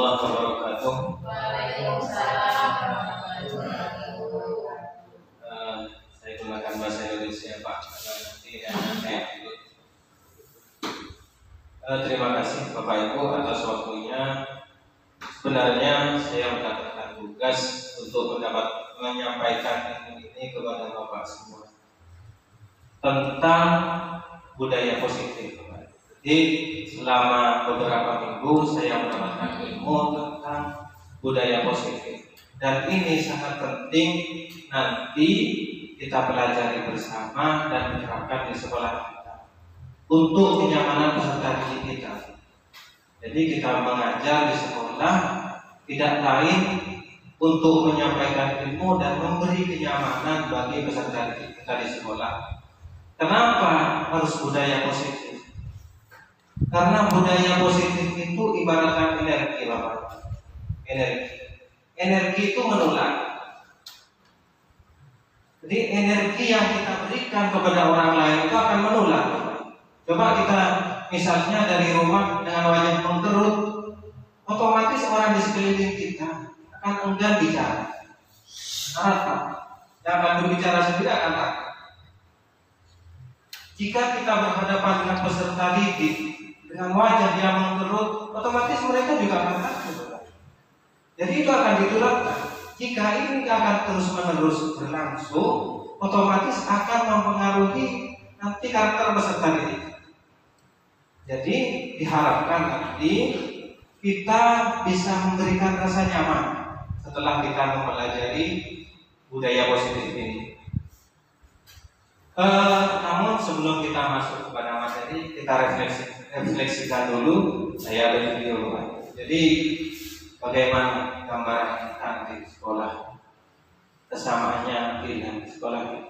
warahmatullahi wabarakatuh. Waalaikumsalam warahmatullahi wabarakatuh. Saya gunakan bahasa Indonesia Pak, karena nanti saya ikut. Terima kasih Bapak Ibu atas waktunya. Sebenarnya saya mendapatkan tugas untuk menyampaikan ilmu ini kepada Bapak semua tentang budaya positif. Jadi selama beberapa minggu saya mendapatkan ilmu tentang budaya positif, dan ini sangat penting nanti kita pelajari bersama dan diterapkan di sekolah kita untuk kenyamanan peserta didik kita. Jadi kita mengajar di sekolah tidak lain untuk menyampaikan ilmu dan memberi kenyamanan bagi peserta didik kita di sekolah. Kenapa harus budaya positif? Karena budaya positif itu ibaratkan energi, Bapak. Energi itu menular. Jadi energi yang kita berikan kepada orang lain itu akan menular. Coba kita misalnya dari rumah dengan wajah mengkerut, otomatis orang di sekeliling kita akan enggan bicara. Takut. Yang akan berbicara sendiri akan takut. Jika kita berhadapan dengan peserta didik dengan wajah yang mengkerut, otomatis mereka juga akan takut. Jadi itu akan ditularkan. Jika ini akan terus-menerus berlangsung, otomatis akan mempengaruhi nanti karakter peserta didik. Jadi diharapkan nanti kita bisa memberikan rasa nyaman setelah kita mempelajari budaya positif ini. Namun sebelum kita masuk kepada materi, kita refleksikan dulu. Saya ada video, Pak. Jadi bagaimana gambaran kita di sekolah, kesamaannya dengan sekolah kita.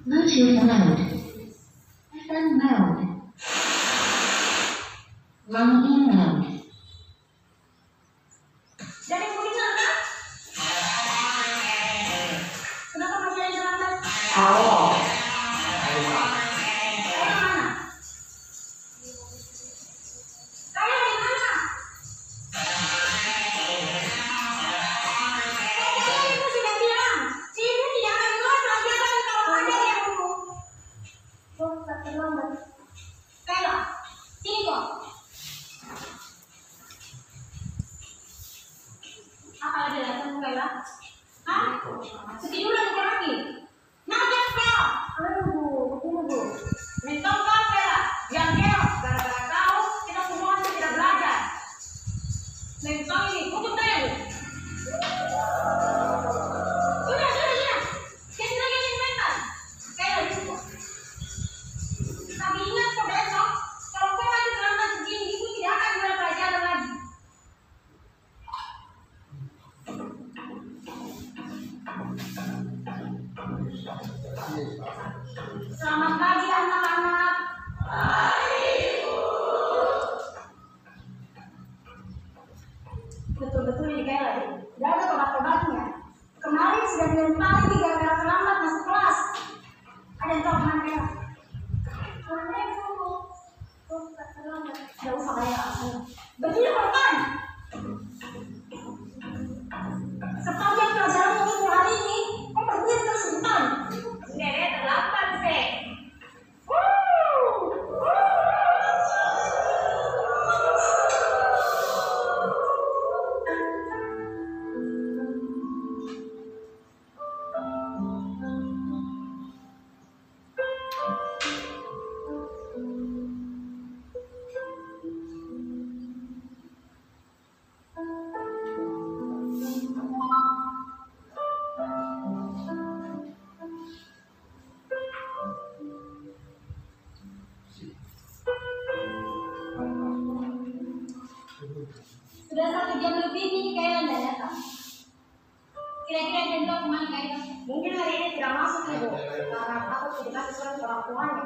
Bluetooth mode. FM mode. Roaming mode. Dari kuliah kan? Kenapa masih ada jalan? Oh. Selamat pagi anak-anak. Betul-betul ini kayak lagi. Tidak ada tobat-tobatnya. Kemarin sudah dilempari gara-gara terlambat masuk kelas. Ada yang tahu kemana ya? Tidak usah kayak begini kan? Sepanjang pelajaran minggu hari ini, berhenti terus depan. Nenek terlambat sih. Sudah 1 jam lebih nih kayaknya nggak datang. Kira-kira jendok kemana kayaknya? Mungkin hari ini tidak masuk ibu, karena takut tidak kasih surat orang tuanya.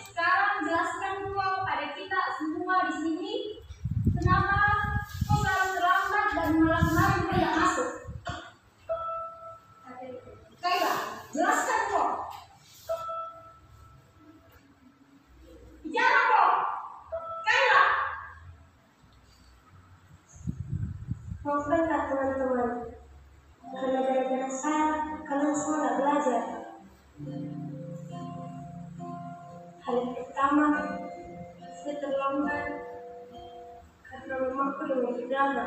Sekarang jelaskan kau pada kita semua di sini, kenapa kau selalu terlambat dan malam kemarin tidak masuk? Kayla, jelaskan kau. Bicara kau. Kayla. Maafkan teman-teman. Karena gara-gara saya, kalian semua gak belajar. Hari pertama, saya terlambat karena mamaku yang berdrama.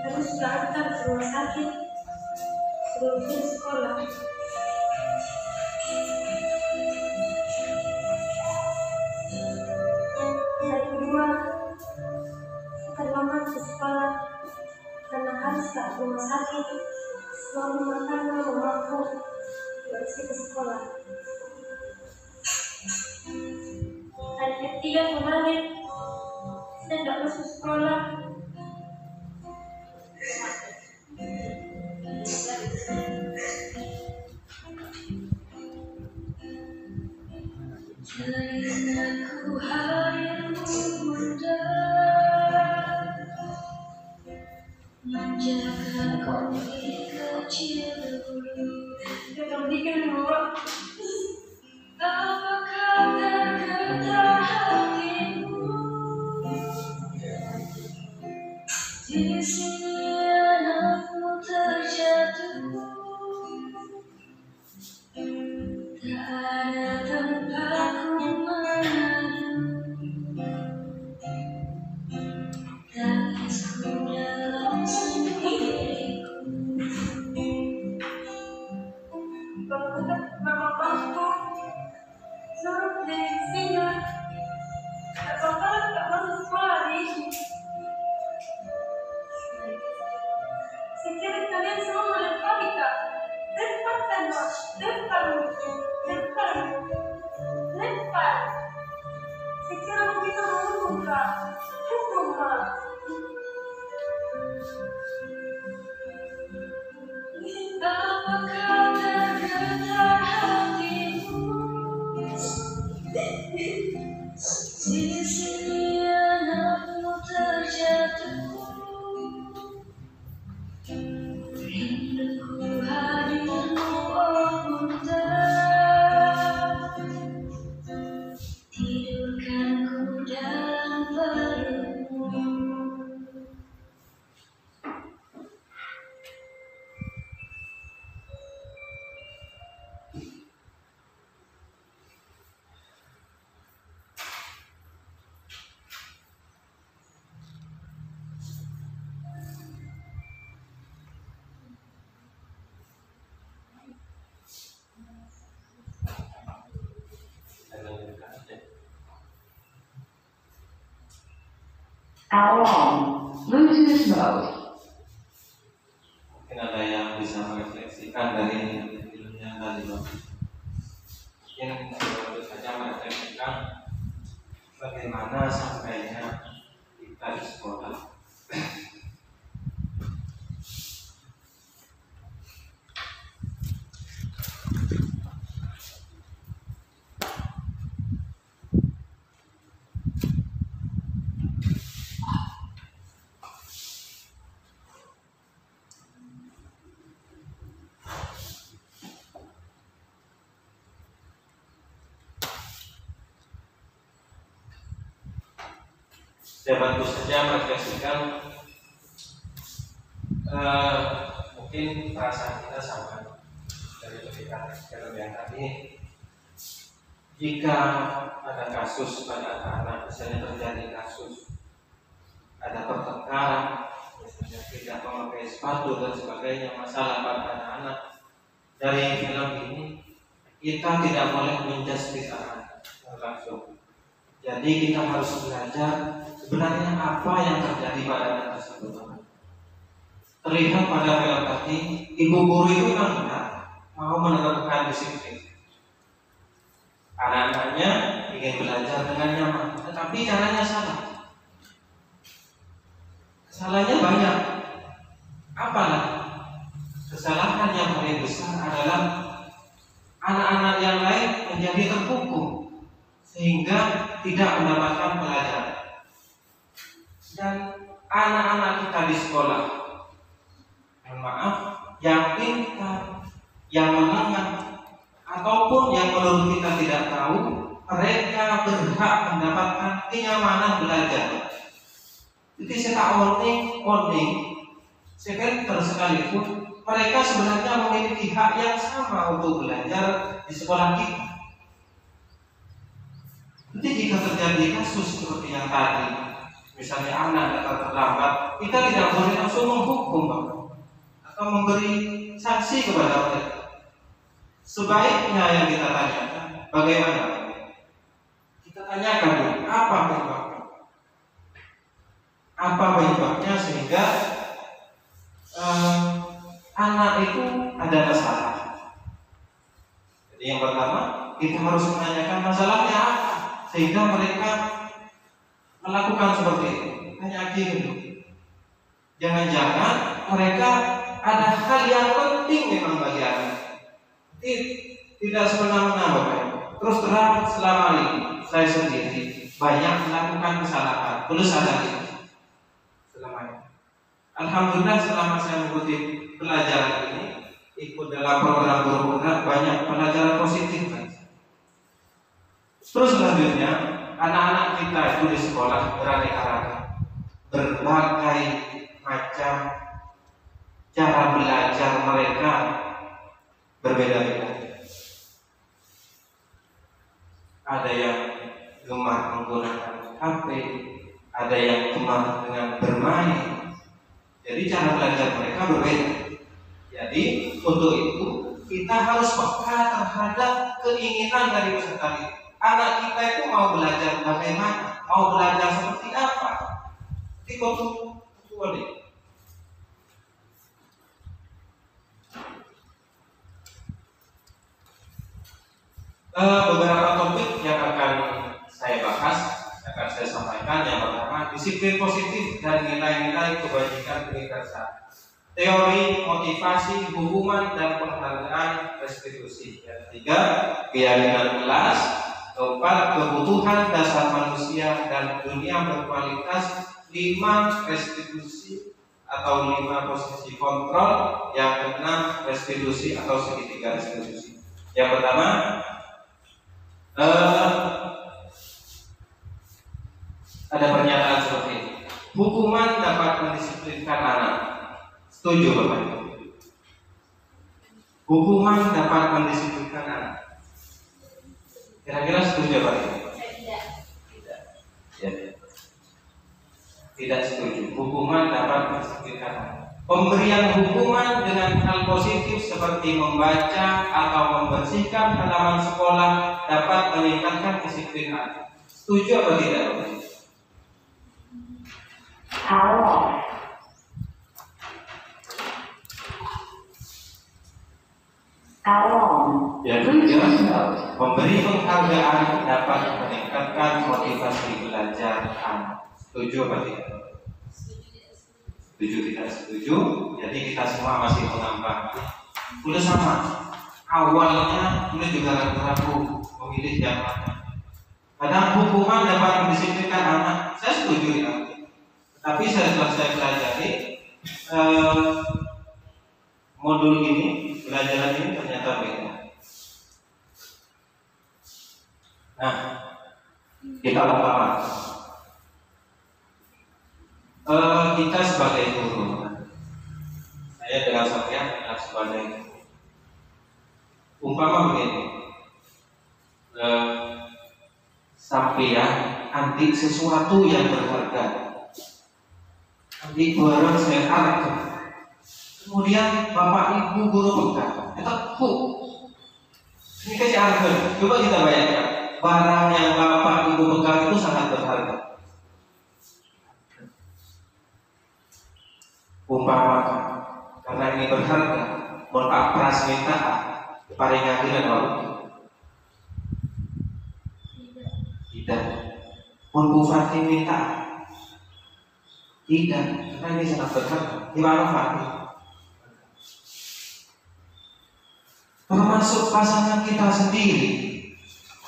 Harus sudah antar ke rumah sakit sebelum saya sekolah. Hari kedua, saya terlambat ke sekolah karena harus ke rumah sakit selalu makan mamaku baru saya ke sekolah. Hari ketiga kemarin, saya tidak masuk sekolah. Aku hadirmu muda menjaga kopi kecil dulu. Kita bikin dulu. Apakah tergetar hatimu? Di sini anakmu terjatuh. Tak ada tempatku mengadu. Tangisku dalam sendiriku. Mamaku suruh di sini. Apakah tak masuk sekolah di sini? Saya kira kalian semua melengkapi kak. Lepaskan mas, lepas. Saya kira kita menunggu kak. Hukum mas. Apakah tergetar hatimu? Di sini anakmu terjatuh. Rinduku hadirmu oh bunda. Tidurkan ku dalam pelukmu. Hour on. Bluetooth mode. Mungkin ada yang bisa merefleksikan dari filmnya tadi, mungkin baru saja merefleksikan bagaimana sampainya kita di sekolah. Saya bantu saja merefleksikan, mungkin perasaan kita sama dari ketika film yang tadi. Jika ada kasus pada anak-anak, misalnya terjadi kasus ada pertengkaran, misalnya tidak memakai sepatu dan sebagainya, masalah pada anak-anak, dari film ini kita tidak boleh menjustis anak langsung. Jadi kita harus belajar sebenarnya apa yang terjadi pada anak tersebut. Terlihat pada film tadi, ibu guru itu memang benar mau menerapkan disiplin. Anak-anaknya ingin belajar dengan nyaman, tetapi caranya salah. Kesalahannya banyak. Apalah? Kesalahan yang paling besar adalah anak-anak yang lain menjadi terpukul sehingga tidak mendapatkan pelajaran. Dan anak-anak kita di sekolah, mohon maaf, yang pintar, yang menengah, ataupun yang menurut kita tidak tahu, mereka berhak mendapatkan kenyamanan belajar. Jadi saya warning, sekitar sekalipun mereka sebenarnya memiliki hak yang sama untuk belajar di sekolah kita. Jadi jika terjadi kasus seperti yang tadi, misalnya anak datang terlambat, kita tidak boleh langsung menghukum atau memberi sanksi kepada mereka. Sebaiknya yang kita tanyakan, bagaimana? Kita tanyakan dulu, apa penyebabnya? Apa penyebabnya sehingga anak itu ada masalah? Jadi yang pertama, kita harus menanyakan masalahnya apa, sehingga mereka melakukan seperti itu. Tanya dulu. Jangan-jangan mereka ada hal yang penting memang bagi anak. Tidak semena-mena Bapak. Terus terang selama ini saya sendiri banyak melakukan kesalahan. Perlu sadar itu selama ini. Alhamdulillah selama saya mengikuti pelajaran ini, ikut dalam program guru banyak pelajaran positif. Terus selanjutnya anak-anak kita itu di sekolah beraneka ragam, berbagai macam cara belajar mereka berbeda-beda. Ada yang gemar menggunakan HP, ada yang gemar dengan bermain. Jadi cara belajar mereka berbeda. Jadi untuk itu kita harus peka terhadap keinginan dari peserta didik. Anak kita itu mau belajar bagaimana, mau belajar seperti apa. Jadi boleh. Beberapa topik yang akan saya bahas, akan saya sampaikan. Yang pertama, disiplin positif dan nilai-nilai kebajikan universal. Teori, motivasi, hubungan dan penghargaan restitusi. Yang ketiga, keyakinan kelas. Keempat, kebutuhan dasar manusia dan dunia berkualitas. 5, restitusi atau 5 posisi kontrol. Yang keenam, restitusi atau segitiga restitusi. Yang pertama, ada pernyataan seperti ini. Hukuman dapat mendisiplinkan anak. Setuju Bapak? Hukuman dapat mendisiplinkan anak. Kira-kira setuju Pak? Tidak. Ya. Tidak setuju. Hukuman dapat mendisiplinkan anak. Pemberian hukuman dengan hal positif seperti membaca atau membersihkan halaman sekolah dapat meningkatkan disiplin anak. Setuju atau tidak? Ya, memberi penghargaan dapat meningkatkan motivasi belajar anak. Setuju atau tidak? Setuju tidak setuju? Jadi kita semua masih menambah. Udah sama. Awalnya kita juga ragu memilih yang mana. Kadang hukuman dapat mendisiplinkan anak. Saya setuju ya. Tapi setelah saya pelajari modul ini, pelajaran ini ternyata beda. Nah, kita pertama, Kita sebagai guru, saya dengan sampean sebagai guru, umpama begini, sampean anti sesuatu yang berharga, anti barang saya harga, kemudian bapak ibu guru pegang, ini kasih harga. Coba kita bayangkan, barang yang bapak ibu pegang itu sangat berharga. Umpama karena ini berharga, mohon Pak prasmita paling akhiran orang tidak, mohon Bu Fatih minta tidak, karena ini sangat berharga. Gimana Fatih? Termasuk pasangan kita sendiri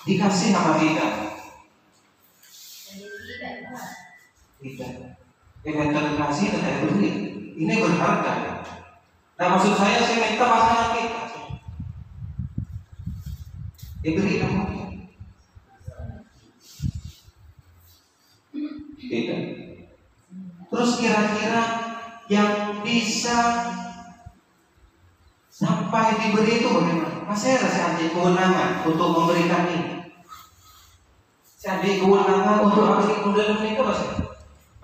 dikasih apa tidak? Tidak. Dengan terkasih dan saya beri, ini berharga. Nah maksud saya minta pasangan kita diberi apa? Tidak. Terus kira-kira yang bisa sampai diberi itu bagaimana? Masih ada seandainya kewenangan untuk memberikan ini. Seandainya kewenangan untuk memberi modal menikah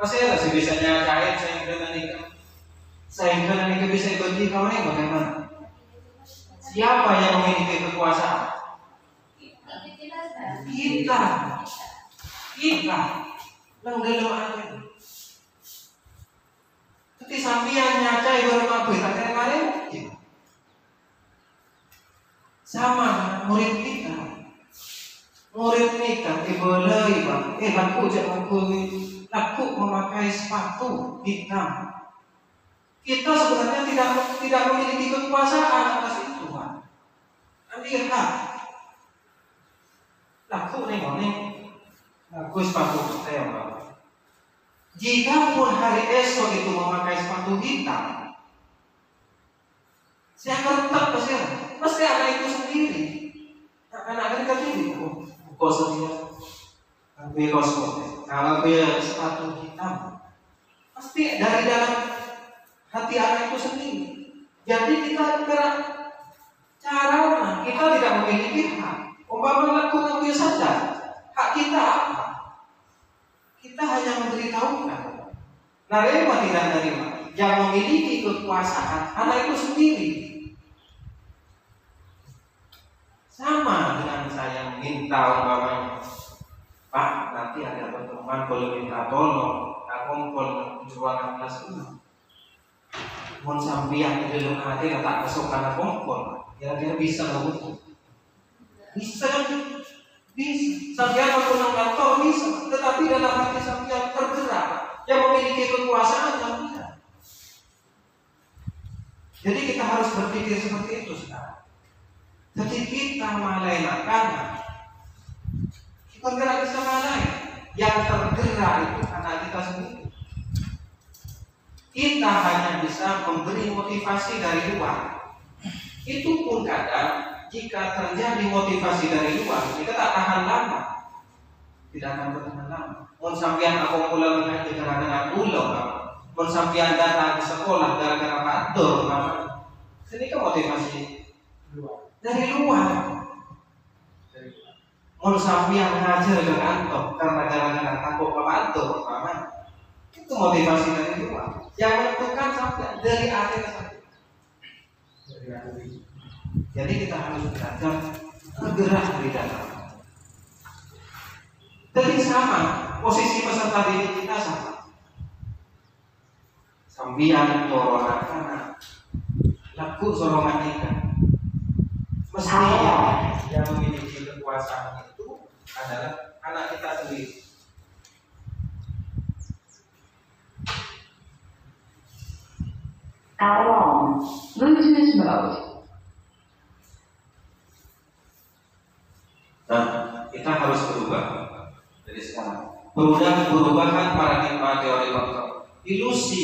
masih ada sih bisanya kait saya dengan nikah. Saya dengan nikah bisa ikut kau ini bagaimana? Siapa yang memiliki kekuasaan? Kita. Lenggeluan. Tapi sampian nyacai berapa berita kemarin? Sama murid kita. Murid nikah boleh bang. Aku jangan aku memakai sepatu hitam. Kita sebenarnya tidak memiliki kekuasaan atas itu, Pak. Nanti hak. Laku nih, aku sepatu hitam, Pak. Jika pun hari esok itu memakai sepatu hitam, saya akan tetap pasti anak itu sendiri. Anak kita sendiri, kok sendiri. Ambil kosmotik. Kalau dia sepatu hitam, pasti dari dalam hati anak itu sendiri. Jadi kita cara kita tidak memiliki hak. Umpama lakukan dia saja, hak kita apa? Kita hanya memberitahukan. Nerima tidak nerima. Yang memiliki kekuasaan anak itu sendiri. Sama dengan saya minta umpamanya, Pak, nanti ada pertemuan boleh minta tolong. Aku mau jualan kelas 6. Mau sampai di dalam hati tak kesukaan kompor. Kira-kira bisa nggak betul? Bisa kan? Bisa. Sampai aku pulang kantor bisa. Tetapi dalam hati sampai tergerak. Yang memiliki kekuasaan yang bisa. Jadi kita harus berpikir seperti itu sekarang. Jadi kita malaikan. Bergerak sama lain. Yang tergerak itu anak kita sendiri. Kita hanya bisa memberi motivasi dari luar. Itu pun kadang jika terjadi motivasi dari luar, kita tak tahan lama. Tidak akan bertahan lama. Mun sampean aku pulang mengaji gara-gara pulau, mun sampean datang ke sekolah gara-gara kantor, ini kan motivasi dari luar. Mun sampean ngajar ke kantor karena gara-gara takut ke kantor, itu motivasi dari luar. Yang menentukan sampean dari akhir sampai. Jadi kita harus belajar bergerak dari dalam. Jadi sama, posisi peserta didik kita sama. Sambian dorongan anak, laku sorongan ikan. Mestinya yang memiliki kekuasaan itu adalah anak kita sendiri. Alarm. Bluetooth mode. Nah, kita harus berubah dari sekarang. Perubahan paradigma teori kontrol. Ilusi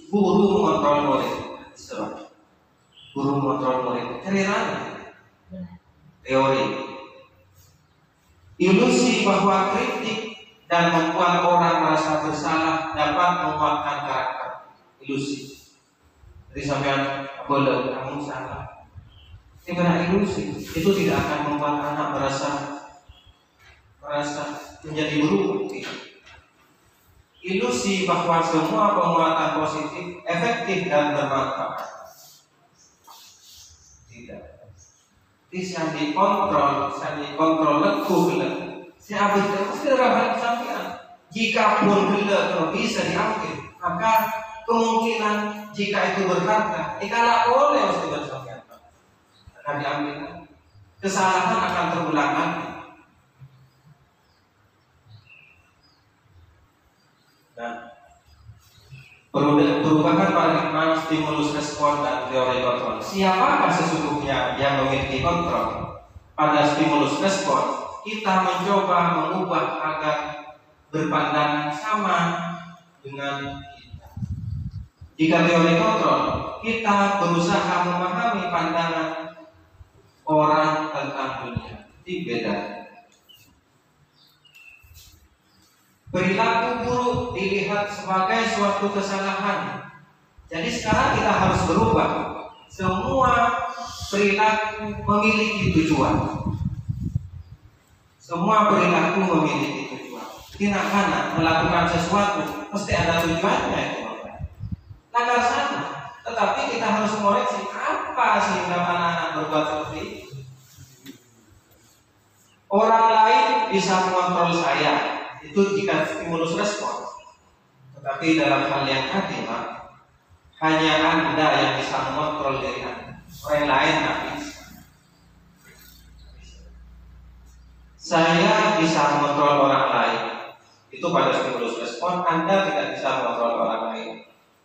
guru mengontrol murid. Guru mengontrol murid. Keren teori. Ilusi bahwa kritik dan membuat orang merasa bersalah dapat menguatkan karakter. Ilusi. Jadi sampean boleh kamu salah. Ini benar ilusi. Itu tidak akan membuat anak merasa menjadi berubah. Ilusi bahwa semua penguatan positif efektif dan bermanfaat. Tidak. Yang dikontrol leku. Si abis itu rahat sampean. Jika pun bila bisa diambil, maka kemungkinan jika itu berharga, kalau oleh mesti bersampean akan diambil. Kesalahan akan terulang lagi. Nah, perubahan paradigma stimulus respon dan teori kontrol. Siapakah sesungguhnya yang memiliki kontrol? Pada stimulus respon, kita mencoba mengubah agar berpandangan sama dengan kita. Jika teori kontrol, kita berusaha memahami pandangan orang tentang dunia. Itu beda. Perilaku buruk dilihat sebagai suatu kesalahan. Jadi sekarang kita harus berubah. Semua perilaku memiliki tujuan. Semua perilaku memiliki tujuan. Tidak akan melakukan sesuatu mesti ada tujuannya itu. Nakal sana. Tetapi kita harus mengoreksi apa sehingga anak-anak berbuat seperti itu. Orang lain bisa mengontrol saya. Itu jika stimulus respon. Tetapi dalam hal yang tadi, hanya Anda yang bisa mengontrol diri Anda. Orang lain tidak bisa. Saya bisa mengontrol orang lain. Itu pada stimulus respon. Anda tidak bisa mengontrol orang lain.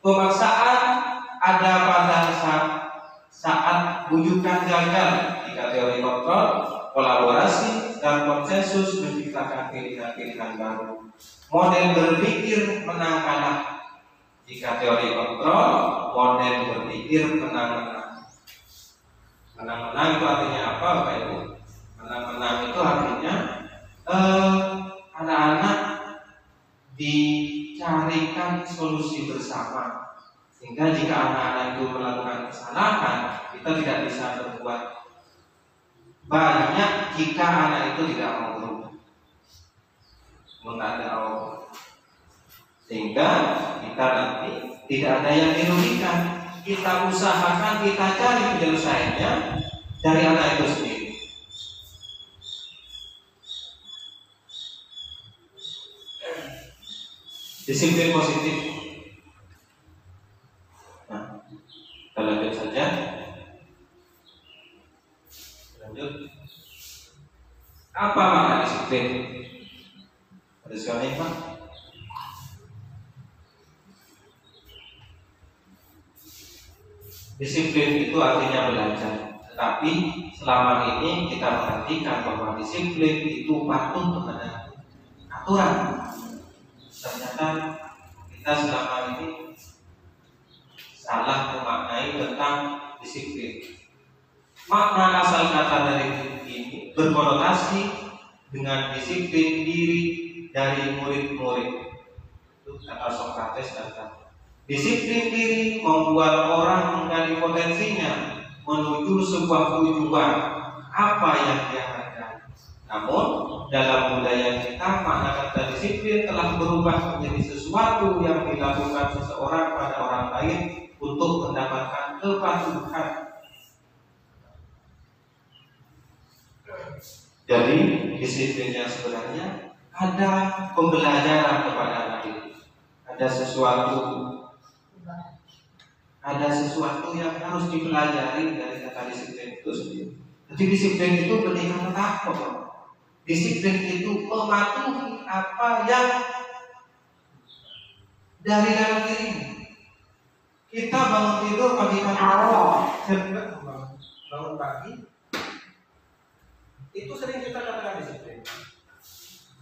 Pemaksaan ada pada saat bujukan gagal. Jika teori kontrol, kolaborasi dan konsensus menciptakan pilihan-pilihan baru. Model berpikir menang kalah. Jika teori kontrol, model berpikir menang-menang. Menang-menang itu artinya apa, Bapak Ibu? Menang-menang itu artinya anak-anak dicarikan solusi bersama. Sehingga jika anak-anak itu melakukan kesalahan, kita tidak bisa berbuat banyak jika anak itu tidak mau berubah. Mengada Allah. Sehingga kita nanti tidak ada yang dirugikan. Kita usahakan, kita cari penyelesaiannya dari anak itu sendiri. Disiplin positif. Nah, kita lanjut saja. Lanjut. Apa makna disiplin? Ada sekali, Pak? Disiplin itu artinya belajar. Tetapi selama ini kita perhatikan bahwa disiplin itu patuh kepada aturan. Ternyata kita selama ini salah memaknai tentang disiplin. Makna asal kata dari ini berkonotasi dengan disiplin diri dari murid-murid. Itu kata Sokrates kata. Disiplin diri membuat orang menggali potensinya menuju sebuah tujuan apa yang dia hargai. Namun dalam budaya kita makna kata disiplin telah berubah menjadi sesuatu yang dilakukan seseorang pada orang lain untuk mendapatkan kepatuhan. Jadi disiplin yang sebenarnya ada pembelajaran kepada anak itu. Ada sesuatu yang harus dipelajari dari kata disiplin itu sendiri. Jadi disiplin itu pendidikan takwa. Disiplin itu mematuhi apa yang dari dalam diri. Kita bangun tidur pagi-pagi, bangun pagi, itu sering kita katakan disiplin.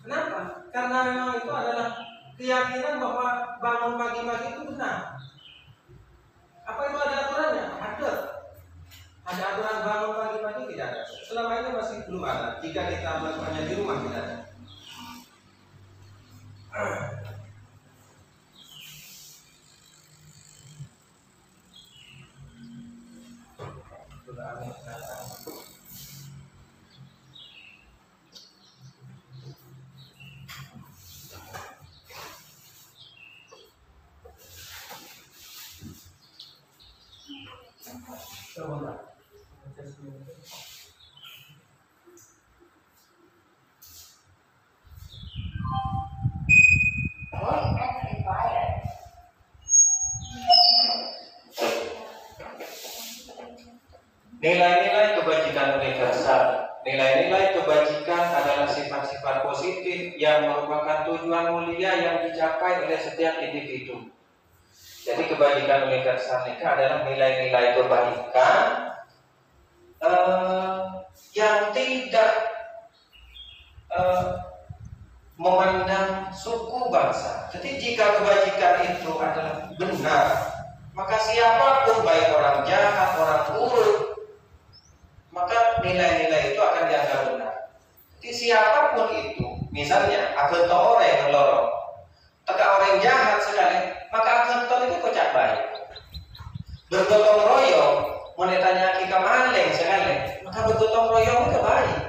Kenapa? Karena memang itu adalah keyakinan bahwa bangun pagi-pagi itu benar. Apa itu ada aturannya? Ada. Ada aturan bangun pagi-pagi? Tidak ada. Selama ini masih belum ada. Jika kita melakukannya di rumah tidak ada. Amin. Voice amplifier. Nilai-nilai kebajikan universal. Nilai-nilai kebajikan adalah sifat-sifat positif yang merupakan tujuan mulia yang dicapai oleh setiap individu. Jadi kebajikan universal itu adalah nilai-nilai kebaikan yang tidak memandang suku bangsa. Jadi jika kebajikan itu adalah benar, maka siapapun, baik orang jahat, orang buruk, maka nilai-nilai itu akan dianggap benar. Jadi siapapun itu, misalnya akan orang yang lorong, teka orang jahat sekali, maka akan itu kocak baik. Bergotong royong, monetanya kita maling sekali, maka bergotong royong itu baik.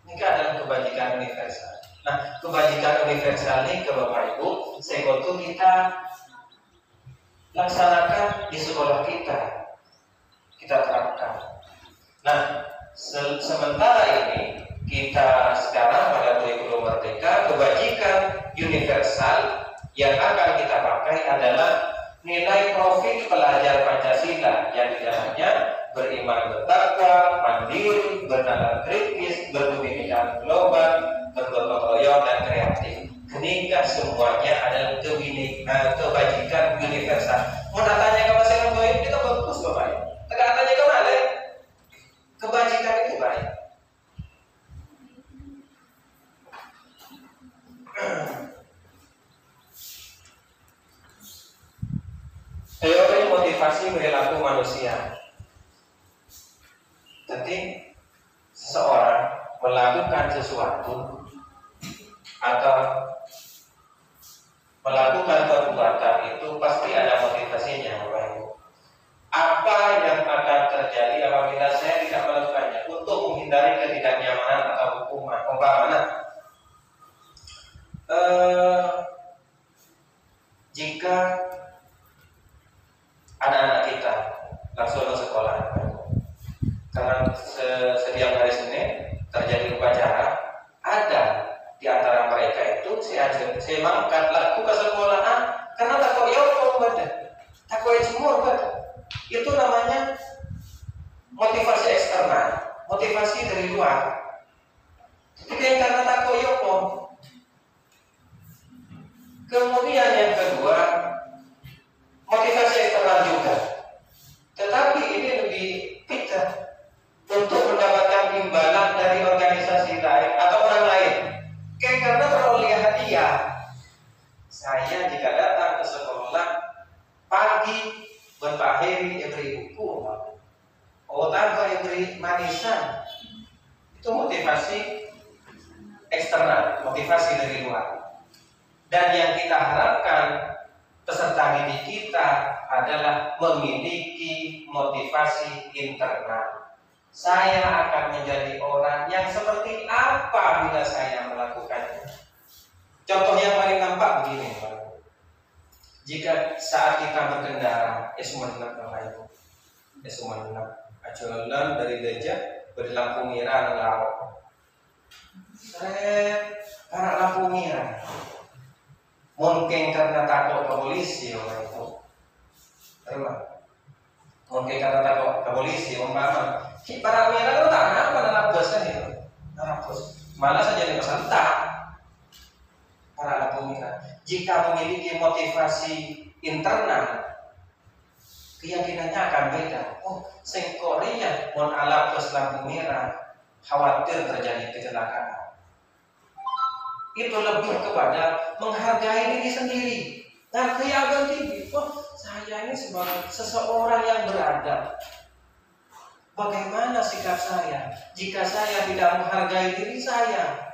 Ini adalah kebajikan universal. Nah, kebajikan universal ini ke Bapak Ibu, sekolah kita laksanakan di sekolah kita terapkan. Nah, sementara ini kita sekarang pada kurikulum Merdeka, kebajikan universal yang akan kita pakai adalah nilai profil pelajar Pancasila yang di dalamnya beriman bertakwa, mandiri, bernalar kritis, berkebinekaan global, bergotong royong dan kreatif. Kenikah semuanya adalah kebajikan universal. Mau tanya ke Mas Elon Boy, kita bagus Bapak. Teka tanya ke mana? Kebajikan itu baik. Teori motivasi perilaku manusia. Jadi seseorang melakukan sesuatu atau melakukan perbuatan itu pasti ada motivasinya, Bapak Ibu. Apa yang akan terjadi apabila saya tidak melakukannya untuk menghindari ketidaknyamanan atau hukuman? Umpamanya, jika anak-anak kita langsung ke sekolah, karena setiap hari Senin terjadi upacara, ada di antara mereka itu saya mangkat laku ke sekolah karena takut yopong badan, takut jemur badan. Itu namanya motivasi eksternal, motivasi dari luar. Jadi karena takut yopong. Kemudian yang kedua, motivasi eksternal juga. Tetapi ini lebih bijak untuk mendapatkan imbalan dari organisasi lain atau orang lain. Karena terlalu hadiah. Saya jika datang ke sekolah pagi Bapak Heri beri buku, tanpa beri manisan. Itu motivasi eksternal, motivasi dari luar. Dan yang kita harapkan peserta didik kita adalah memiliki motivasi internal. Saya akan menjadi orang yang seperti apa bila saya melakukannya. Contoh yang paling nampak begini, Pak. Jika saat kita berkendara, Esmenap Bapak Ibu, Esmenap, ajalan dari Gajah berlampu merah laut. Saya karena lampu merah, mungkin karena takut ke polisi, Bapak Ibu. Terima. Mungkin karena takut ke polisi, umpama. Para merah itu tak apa narapos kan itu, narapos. Malah saja di peserta para lampu merah. Jika memiliki motivasi internal, keyakinannya akan beda. Oh, sing Korea mon ala plus lampu merah, khawatir terjadi kecelakaan. Itu lebih kepada menghargai diri sendiri. Ngerti agak tinggi. Oh, saya ini sebagai seseorang yang beradab. Bagaimana sikap saya jika saya tidak menghargai diri saya?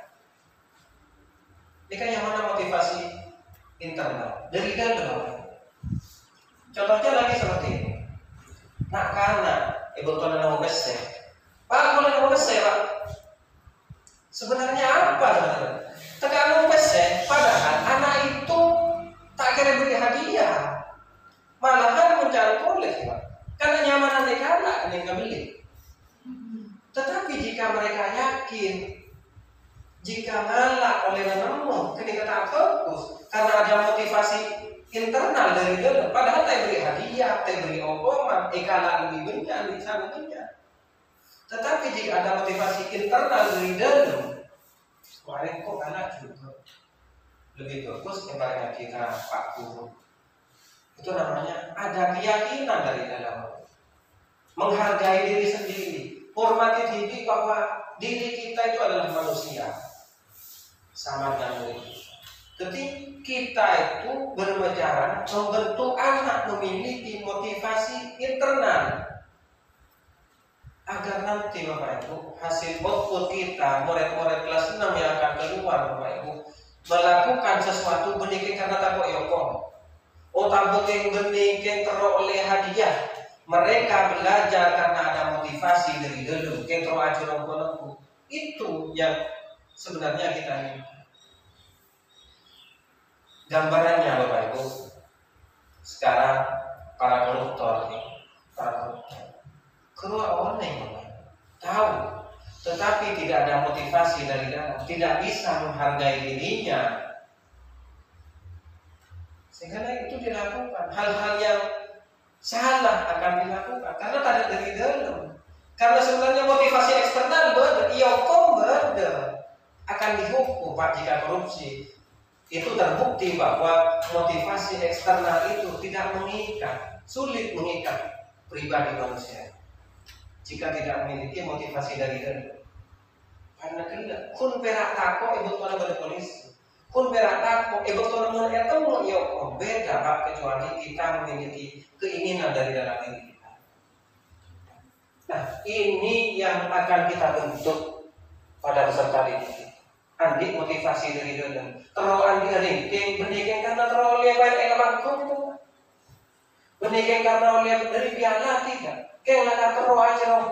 Ini kan yang mana motivasi internal dari dalam. Contohnya lagi seperti ini. Nah, karena ibu tuan nama besar. Pak, boleh nama besar Pak. Sebenarnya apa sebenarnya? Tekan nama besar, padahal anak itu tak kira beri hadiah, malahan mencangkulih Pak. Karena nyamanan mereka anak yang beli. Tetapi jika mereka yakin, jika ngalah oleh menemu, ketika tak fokus, karena ada motivasi internal dari dalam, padahal tak beri hadiah, tak beri omongan, kalah lebih banyak, lebih sama banyak. Tetapi jika ada motivasi internal dari dalam, kemarin kok anak juga lebih fokus daripada kita Pak Guru. Itu namanya ada keyakinan dari dalam, menghargai diri sendiri, hormati diri bahwa diri kita itu adalah manusia sama dengan diri. Ketika kita itu berbicara membentuk anak memiliki motivasi internal agar nanti Bapak Ibu hasil output kita murid-murid kelas 6 yang akan keluar Bapak Ibu melakukan sesuatu benih karena takut yokong. Otak benih teroleh hadiah. Mereka belajar karena ada motivasi dari dulu. Kentro ajuran konoku. Itu yang sebenarnya kita inginkan. Gambarannya Bapak Ibu, sekarang para koruptor, keluar orang yang tahu, tetapi tidak ada motivasi dari dalam, tidak bisa menghargai dirinya, sehingga itu dilakukan hal-hal yang salah akan dilakukan karena tak ada dari dalam. Karena sebenarnya motivasi eksternal akan dihukum Pak jika korupsi. Itu terbukti bahwa motivasi eksternal itu tidak mengikat, sulit mengikat pribadi manusia jika tidak memiliki motivasi dari dalam. Karena tidak, kun perak tako ibu tuan pada polisi, kun perak tako ibu tuan menetemu yoko beda Pak kecuali kita memiliki keinginan dari dalam diri kita. Nah ini yang akan kita bentuk pada peserta didik. Andi motivasi dari dalam. Terlalu andi ringking, benikin karena terlalu lebar bangkung itu. Benikin karena lihat dari piala tidak. Kayak nggak terlalu aja loh.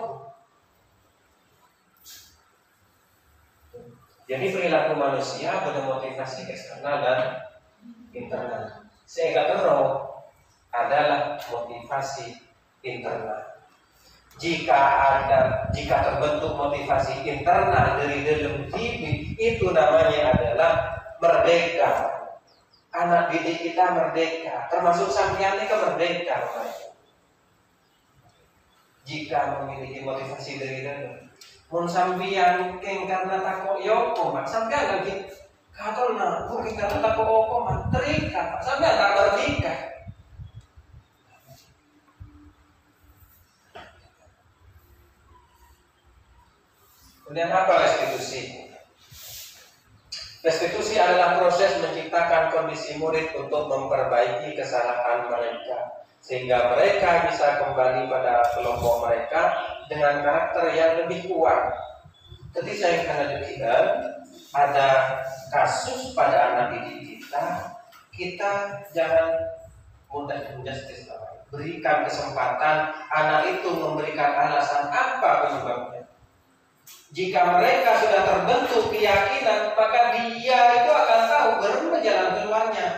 Jadi perilaku manusia bermotivasi eksternal dan internal. Sehingga terlalu adalah motivasi internal. Jika terbentuk motivasi internal dari dalam diri, itu namanya adalah merdeka. Anak didik kita merdeka, termasuk sampeyan ini merdeka. Jika memiliki motivasi dari dalam, mun sampeyan keng karena takut yoko, mak sampeyan lagi katolna, bukan karena takut opo, mak terikat, sampeyan tak merdeka. Kemudian apa restitusi? Restitusi adalah proses menciptakan kondisi murid untuk memperbaiki kesalahan mereka sehingga mereka bisa kembali pada kelompok mereka dengan karakter yang lebih kuat. Tadi saya pernah dengar ada kasus pada anak didik kita jangan mudah menjustis. Berikan kesempatan anak itu memberikan alasan apa penyebabnya. Jika mereka sudah terbentuk keyakinan, maka dia itu akan tahu bagaimana jalan keluarnya.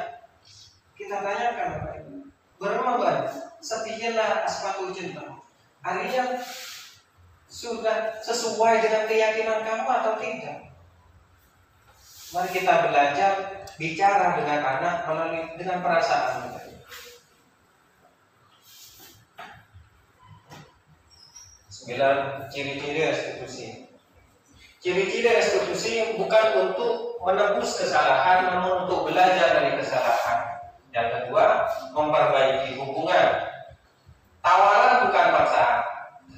Kita tanyakan, bagaimana setialah asmaul jannah. Artinya sudah sesuai dengan keyakinan kamu atau tidak? Mari kita belajar bicara dengan anak melalui dengan perasaan. Sembilan ciri-ciri restitusi. Ciri-ciri restitusi bukan untuk menebus kesalahan, namun untuk belajar dari kesalahan. Yang kedua, memperbaiki hubungan. Tawaran bukan paksaan.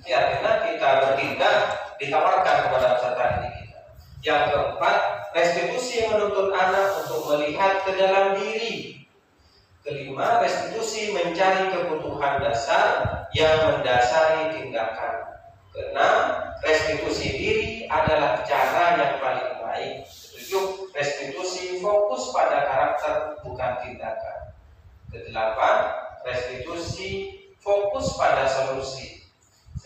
Jadi artinya kita bertindak ditawarkan kepada peserta didik kita. Yang keempat, restitusi menuntut anak untuk melihat ke dalam diri. Kelima, restitusi mencari kebutuhan dasar yang mendasari tindakan. Keenam, restitusi diri adalah cara yang paling baik. Ketujuh, restitusi fokus pada karakter bukan tindakan. Kedelapan, restitusi fokus pada solusi.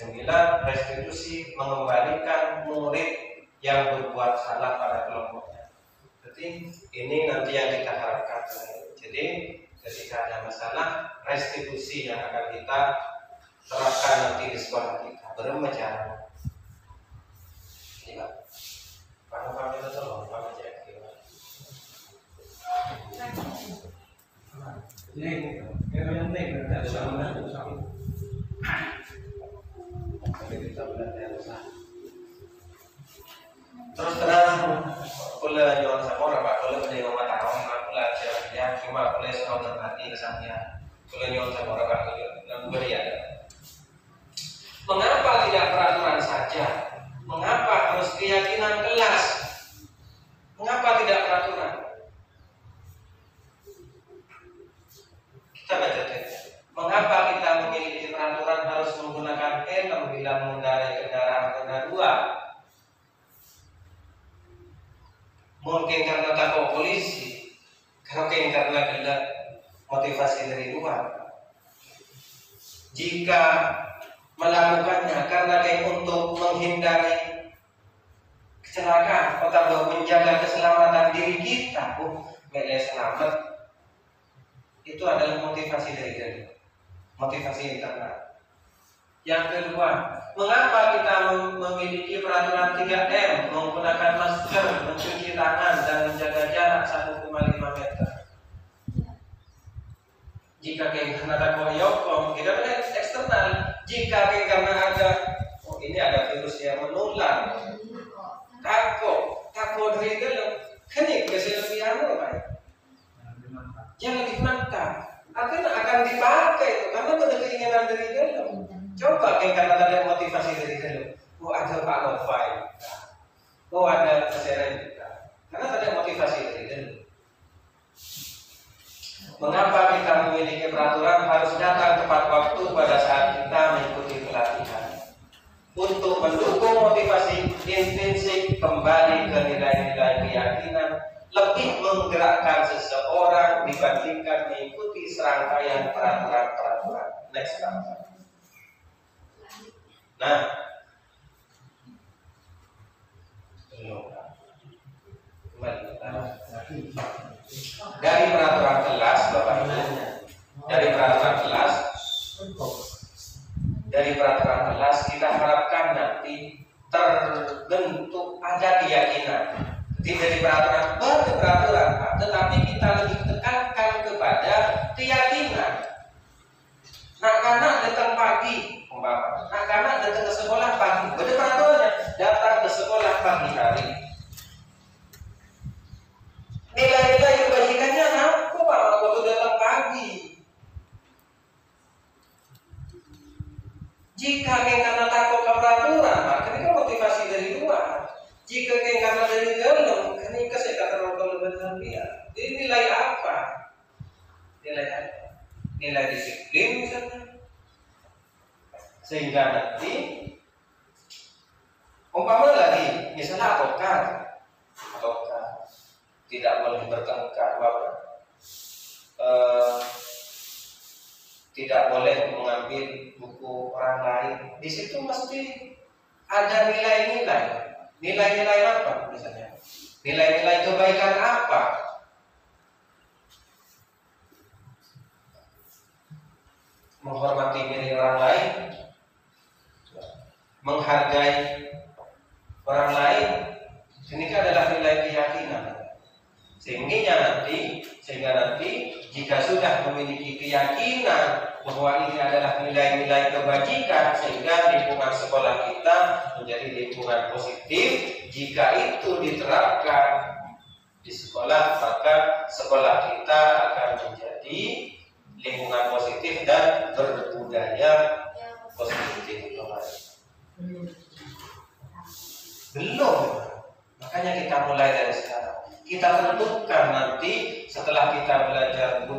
9. Restitusi mengembalikan murid yang berbuat salah pada kelompoknya. Jadi ini nanti yang kita harapkan. Jadi ketika ada masalah, restitusi yang akan kita terapkan nanti di sekolah kita. Bagaimana caranya? Iya. Pak kita tolong, Pak cek. Ini yang penting ada sama. Terus terang pula nyon sama Pak, pula beli rumah tahun, pula dia cuma pula sekolah terhati kesannya. Pula nyon sama Pak dan beri ada. Mengapa tidak peraturan saja? Mengapa harus keyakinan kelas? Mengapa tidak peraturan? Kita baca teks. Mengapa kita memiliki peraturan harus menggunakan helm bila mengendarai kendaraan roda 2? Mungkin karena takut polisi, mungkin karena gelap motivasi dari luar. Jika melakukannya karena untuk menghindari kecelakaan atau menjaga keselamatan diri kita, biar selamat, itu adalah motivasi dari diri, motivasi internal. Yang kedua, mengapa kita memiliki peraturan 3M, menggunakan masker, mencuci tangan, dan menjaga jarak 1,5 meter? Jika karena ada koyokong, kita melihat eksternal. Jika karena ada, ini ada virus yang menular, takut dari dalam, kenik keselesaian apa? Jangan dimantap. Akhirnya akan dipakai itu karena ada keinginan dari dalam. Coba karena ada motivasi dari dalam. Ada Pak Novai, ada kesehatan kita. Karena ada motivasi dari dalam. Mengapa kita memiliki peraturan harus datang tepat waktu pada saat kita mengikuti pelatihan? Untuk mendukung motivasi intrinsik kembali ke nilai-nilai keyakinan, lebih menggerakkan seseorang dibandingkan mengikuti serangkaian peraturan-peraturan. Next slide. Nah, dari peraturan kelas, Bapak Ibu, dari peraturan kelas kita harapkan nanti terbentuk ada keyakinan. Jadi dari peraturan, tetapi kita lebih tekankan kepada keyakinan. Anak-anak datang pagi, anak-anak datang ke sekolah pagi, benar peraturannya datang ke sekolah pagi hari. Nilai-nilai kebajikannya apa Pak waktu datang pagi? Jika karena takut ke peraturan, maka ini kan motivasi dari luar. Jika karena dari dalam, ini kesehatan orang lebih dia. Ini nilai apa? Nilai apa? Nilai disiplin misalnya. Sehingga nanti umpama lagi, misalnya advokat tidak boleh bertengkar, tidak boleh mengambil buku orang lain. Di situ mesti ada nilai-nilai apa misalnya? Nilai-nilai kebaikan apa? Menghormati diri orang lain, menghargai orang lain. Ini adalah nilai keyakinan. Sehingga nanti jika sudah memiliki keyakinan bahwa ini adalah nilai-nilai kebajikan, sehingga lingkungan sekolah kita menjadi lingkungan positif. Jika itu diterapkan di sekolah, maka sekolah kita akan menjadi lingkungan positif dan berbudaya positif. Belum, makanya kita mulai dari sekarang. Kita tentukan nanti setelah kita belajar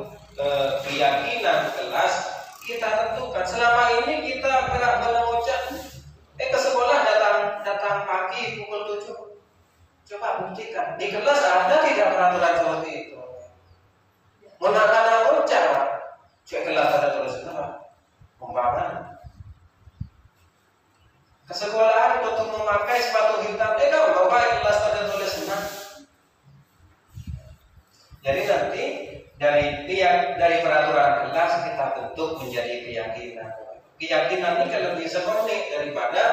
keyakinan kelas, kita tentukan selama ini kita mengucap ke sekolah datang pagi pukul 7. Coba buktikan di kelas ada tidak peraturan seperti itu. Menakana ucap cek kelas ada terus apa? Umpama memakai sepatu hitam, kamu bawa kelas pada tulis senang. Jadi nanti dari peraturan kelas kita bentuk menjadi keyakinan. Keyakinan ini lebih sempurna daripada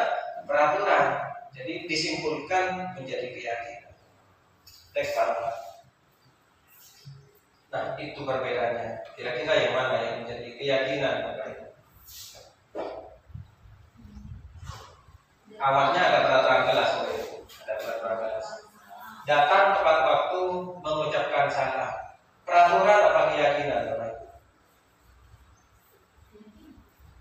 peraturan. Jadi disimpulkan menjadi keyakinan. Teks tambah. Nah, itu perbedaannya. Kira-kira yang mana yang menjadi keyakinan? Awalnya ada peraturan kelas, ada peraturan kelas. Datang tepat waktu, mengucapkan salah. Peraturan apa keyakinan?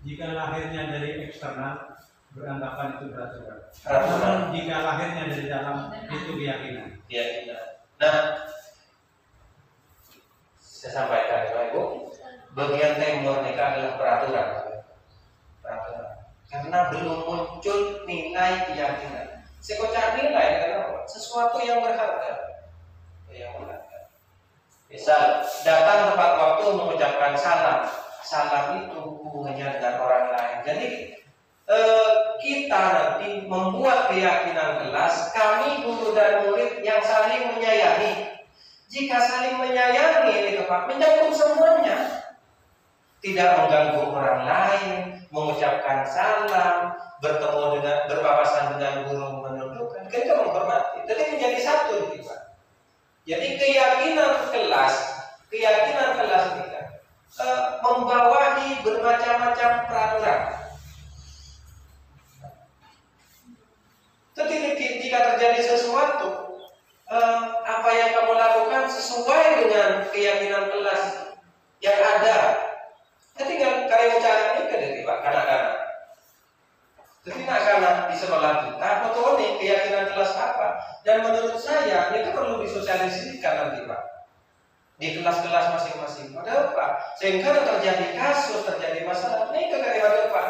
Jika lahirnya dari eksternal, beranggapan itu peraturan. Peraturan. Jika lahirnya dari dalam, itu keyakinan. Keyakinan. Nah, saya sampaikan Bapak Ibu, bagian timur nikah adalah peraturan. Peraturan. Karena belum muncul nilai keyakinan. Sekocak nilai kenapa? Sesuatu yang berharga. Yang berharga. Misal datang tepat waktu mengucapkan salam. Salam itu hubungannya dengan orang lain. Jadi kita nanti membuat keyakinan kelas, kami guru dan murid yang saling menyayangi. Jika saling menyayangi, mencakup semuanya. Tidak mengganggu orang lain, mengucapkan salam, berpapasan dengan guru menundukkan, kita menghormati. Jadi menjadi satu kita. Jadi keyakinan kelas kita membawahi bermacam-macam peraturan. Tetapi jika terjadi sesuatu, apa yang kamu lakukan sesuai dengan keyakinan kelas yang ada. Tinggal karya cara ini dari Pak kanak-kanak. Jadi anak-anak di sekolah kita, betul nih keyakinan kelas apa? Dan menurut saya itu perlu disosialisasikan nanti Pak di kelas-kelas masing-masing. Ada apa? Sehingga terjadi kasus, terjadi masalah. Ini kekarya Pak.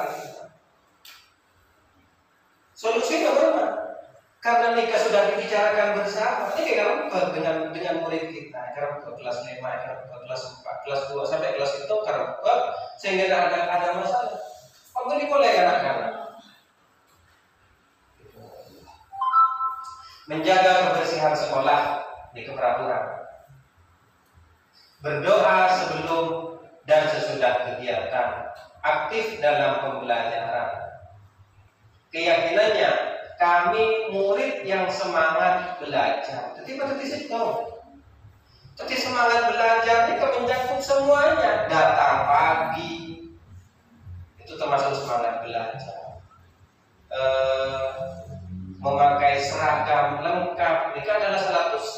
Solusinya berapa? Karena nikah sudah dibicarakan bersama. Ini kita dengan murid kita, karena kelas 5, kelas 4, kelas 2 sampai kelas itu karena sehingga tidak ada masalah. Apa boleh anak-anak? Menjaga kebersihan sekolah di keperaturan. Berdoa sebelum dan sesudah kegiatan. Aktif dalam pembelajaran. Keyakinannya, kami murid yang semangat belajar. Jadi pada di situ. Jadi semangat belajar ini mencakup semuanya. Datang pagi itu termasuk semangat belajar. Memakai seragam lengkap itu adalah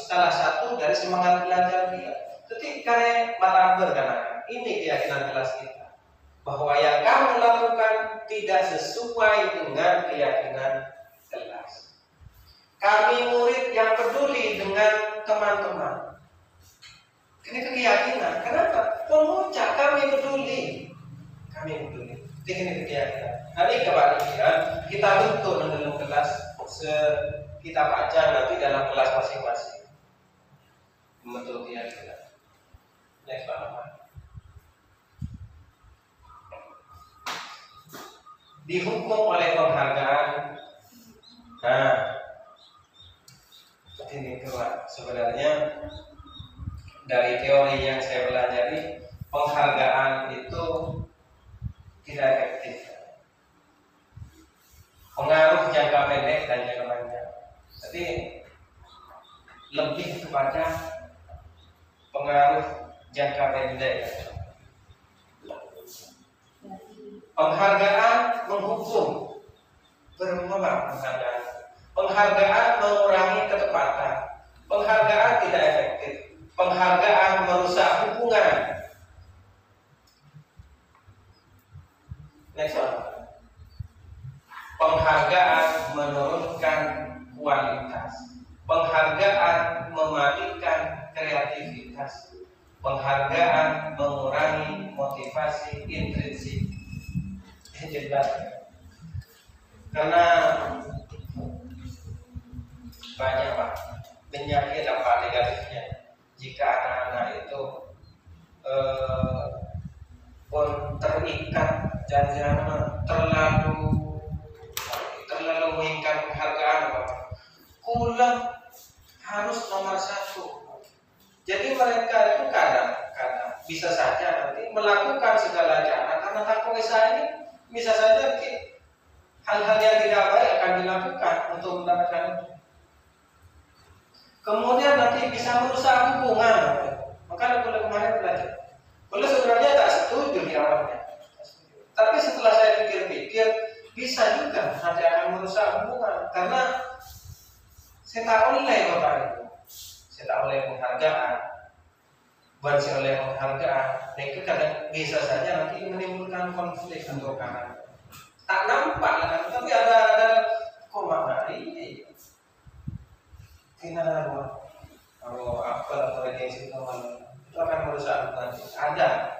salah satu dari semangat belajar dia. Jadi karena mata berkenan ini keyakinan kelas kita. Bahwa yang kamu lakukan tidak sesuai dengan keyakinan kelas. Kami murid yang peduli dengan teman-teman. Ini keyakinan. Kenapa? Mengucap kami peduli. Kami peduli. Ini keyakinan. Nanti kemudian kita bentuk dalam kelas. Kita baca nanti dalam kelas masing-masing. Bentuk keyakinan. Next Pak. Dihukum oleh penghargaan. Nah, ini Pak. Sebenarnya dari teori yang saya pelajari, penghargaan itu tidak efektif. Pengaruh jangka pendek dan jangka panjang. Jadi lebih kepada pengaruh jangka pendek. Penghargaan menghukum. Berapa penghargaan? Penghargaan mengurangi ketepatan. Penghargaan tidak efektif. Penghargaan merusak hubungan. Next one. Penghargaan menurunkan kualitas. Penghargaan mematikan kreativitas. Penghargaan mengurangi motivasi intrinsik. Jelas. Karena banyak Pak penyakit dampak negatifnya jika anak-anak itu terikat dan terlalu menginginkan penghargaan pulang harus nomor satu. Jadi mereka itu kadang-kadang bisa saja nanti melakukan segala cara karena takwa ini bisa saja hal-hal yang tidak baik akan dilakukan untuk mendapatkan itu. Kemudian nanti bisa merusak hubungan. Maka kalau kemarin belajar, kalau sebenarnya tak setuju di awalnya, tapi setelah saya pikir-pikir bisa juga nanti akan merusak hubungan karena saya tak oleh bapak itu, saya tak oleh penghargaan, bansi oleh penghargaan, dan itu kadang bisa saja nanti menimbulkan konflik atau karena tak nampak kan, tapi ada kok makna ini. Kena kalau apa atau reaksi itu akan merusak hubungan.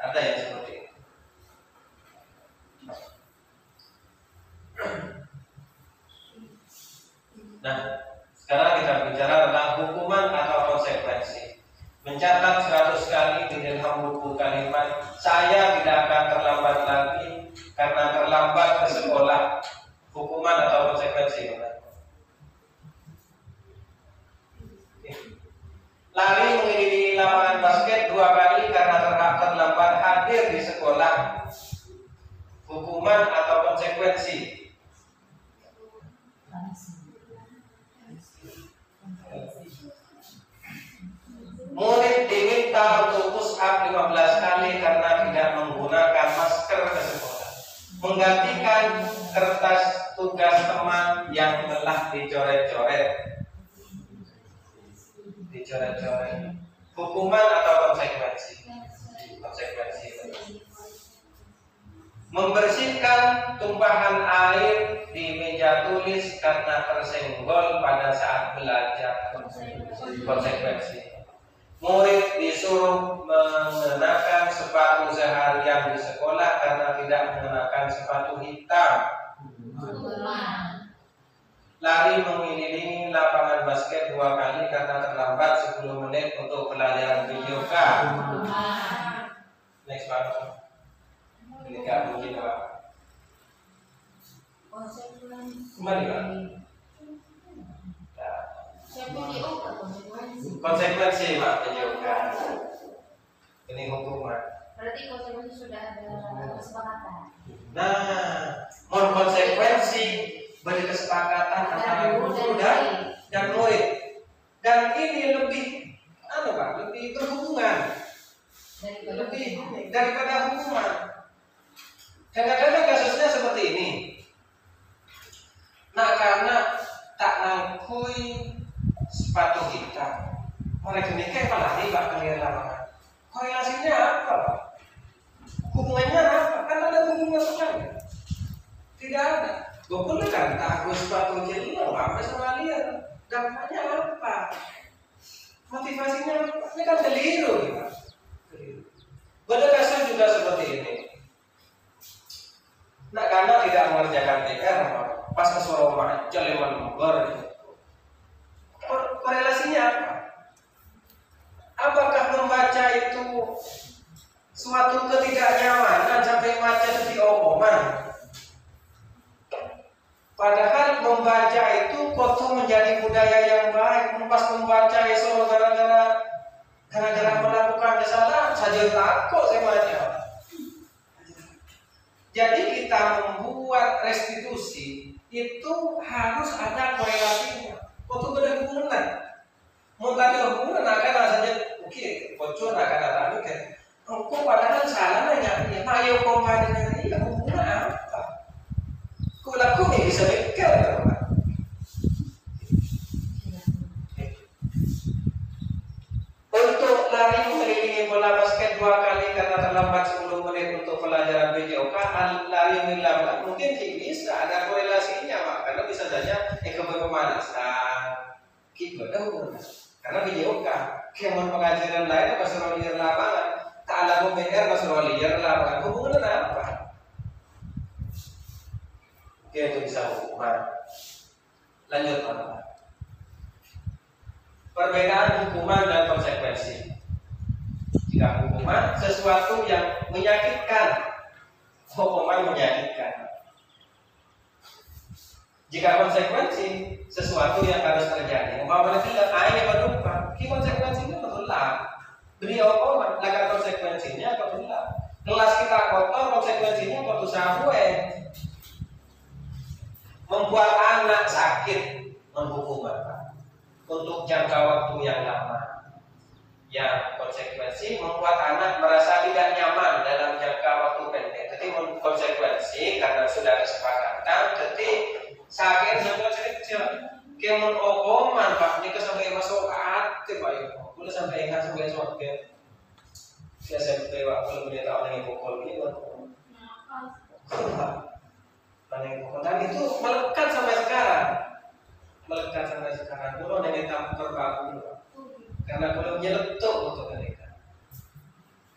Ada yang seperti itu. Nah, sekarang kita bicara tentang hukuman atau konsekuensi. Mencatat 100 kali di dalam buku kalimat, saya tidak akan terlambat lagi karena terlambat ke sekolah. Hukuman atau konsekuensi. Lari mengelilingi lapangan basket 2 kali karena terlambat hadir di sekolah. Hukuman atau konsekuensi? Murid diminta untuk push up 15 kali karena tidak menggunakan masker ke sekolah. Menggantikan kertas tugas teman yang telah dicoret-coret. Hukuman atau konsekuensi? Konsekuensi. Membersihkan tumpahan air di meja tulis karena tersenggol pada saat belajar. Konsekuensi. Murid disuruh mengenakan sepatu seharian di sekolah karena tidak mengenakan sepatu hitam. Lari mengelilingi lapangan basket 2 kali karena terlambat 10 menit untuk pelajaran video call. Next Pak. Ini gak mungkin Pak. Kembali Pak. Konsekuensi Pak video call. Ini hukuman. Berarti konsekuensi sudah ada kesepakatan. Nah, mau konsekuensi beri kesepakatan antara guru dan murid, dan ini lebih lebih berhubungan lebih daripada hukuman. Kadang-kadang kasusnya seperti ini. Nah, karena tak ngakui sepatu hitam, mereka nikah apalagi Pak kalian lapangan. Korelasinya apa Pak? Hubungannya apa? Kan ada hubungan sekali? Tidak ada. Gopul kan tak harus sepatu jeliau apa sama dia. Dampaknya apa? Motivasinya apa? Ini kan keliru ya. Pada kasus juga seperti ini. Nah, karena tidak mengerjakan PR, pas ke Surabaya jeliman lembar. Korelasinya apa? Apakah membaca itu suatu ketidaknyamanan sampai baca di omongan? Padahal membaca itu kotu menjadi budaya yang baik. Pas membaca itu gara-gara melakukan kesalahan saja takut saya baca. Jadi kita membuat restitusi itu harus ada korelasinya. Kotu berhubungan. Mau ada hubungan akan saja oke, bocor akan ada kan. Engkau padahal salah nanya, ayo kau dengan ini hubungan apa? Kulaku ini bisa mikir, untuk lari mengelilingi bola basket 2 kali karena terlambat 10 menit untuk pelajaran BJOK, lari melambat mungkin bisa ada korelasinya Pak, karena bisa saja kepemanasan, karena BJOK, kemudian pengajaran lain pas rolier lapangan, tak ada PR pas rolier lapangan, hubungan apa? Oke, itu bisa hukuman. Lanjut Pak. Perbedaan hukuman dan konsekuensi. Jika hukuman sesuatu yang menyakitkan, hukuman menyakitkan. Jika konsekuensi sesuatu yang harus terjadi, umpamanya tidak air berubah, konsekuensinya berulap. Beliau komat, laga konsekuensinya berulap. Kelas kita kotor, konsekuensinya kotor sabue. Membuat anak sakit, menghukum Bapak untuk jangka waktu yang lama. Yang konsekuensi membuat anak merasa tidak nyaman dalam jangka waktu pendek. Jadi konsekuensi karena sudah kesepakatan, jadi sakit sampai saja. Kemun okoman Pak, ini sampai masuk hati Pak ya. Boleh sampai ingat sampai sorga. Saya sampai waktu beliau tahu yang pukul ini. Dan itu melekat sampai sekarang. Melekat sampai sekarang. Belum ada yang terbaku. Karena belum nyeletuk untuk mereka.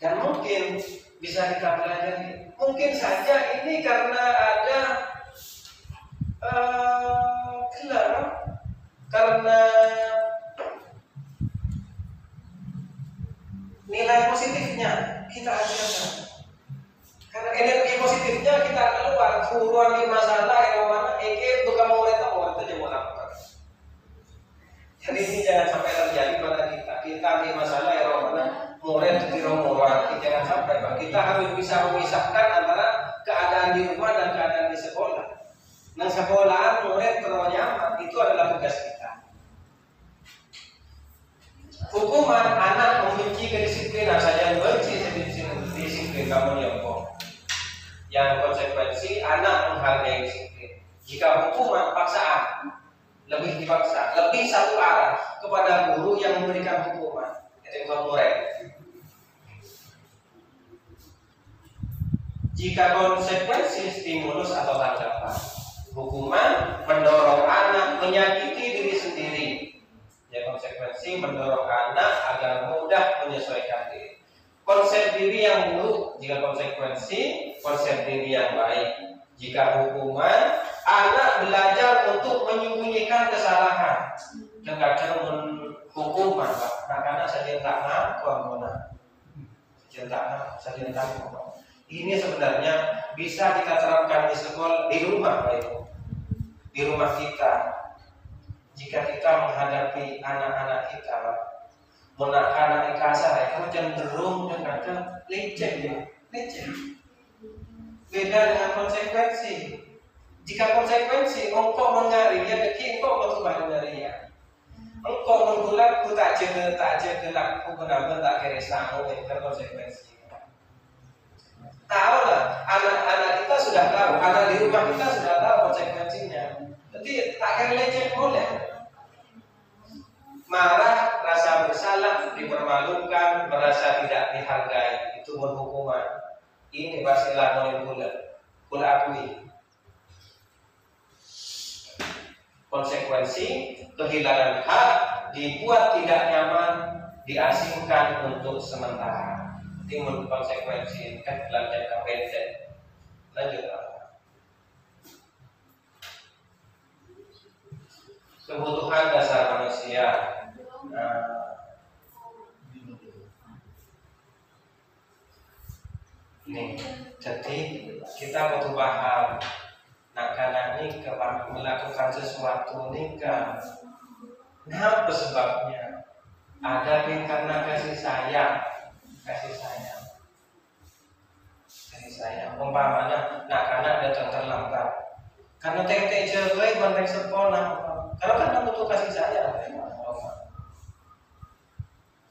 Dan mungkin bisa kita pelajari. Mungkin saja ini karena ada karena nilai positifnya kita ajarkan. Karena energi positifnya kita keluar. Furuan di masalah yang mana bukan mau aja mau lakukan. Jadi ini jangan sampai terjadi pada kita. Kita di masalah yang mana murid di rumah. Jangan sampai Pak. Kita harus bisa memisahkan antara keadaan di rumah dan keadaan di sekolah. Nah sekolahan murid terlalu nyaman itu adalah tugas kita. Hukuman anak membenci kedisiplinan saja benci disiplin kamu nyokong. Yang konsekuensi anak menghargai disiplin. Jika hukuman paksaan lebih dipaksa, lebih satu arah kepada guru yang memberikan hukuman, itu murid. Jika konsekuensi stimulus atau tanggapan, hukuman mendorong anak menyakiti diri sendiri. Ya, konsekuensi mendorong anak agar mudah menyesuaikan diri. Konsep diri yang buruk, jika konsekuensi, konsep diri yang baik. Jika hukuman, anak belajar untuk menyembunyikan kesalahan. Kadang-kadang hukuman, anak-anak saya tak ngaku, ini sebenarnya bisa kita terapkan di sekolah, di rumah, Pak. Di rumah kita. Jika kita menghadapi anak-anak kita, anak kasar, kamu cenderung kadang leceh. Beda dengan konsekuensi. Jika konsekuensi, engkau mengari, ya kaki engkau berubah dari ya. Engkau menggulat, ku tak jaga laku, benar-benar tak kira sanggup dengan konsekuensi. Tahu lah, anak-anak kita sudah tahu, anak di rumah kita sudah tahu konsekuensinya. Jadi tak kira leceh boleh. Marah, rasa bersalah, dipermalukan, merasa tidak dihargai, itu berhukuman. Ini pastilah kula akui. Konsekuensi kehilangan hak, dibuat tidak nyaman, diasingkan untuk sementara. Timbul konsekuensi kan dalam jangka pendek. Lanjut. Kebutuhan dasar manusia. Ini jadi kita butuh paham. Karena nikah melakukan sesuatu nikah. Apa sebabnya? Ada yang karena kasih sayang. Umpamanya, karena datang terlambat. Karena tete jelek banteng sekolah. Karena kan butuh kasih sayang.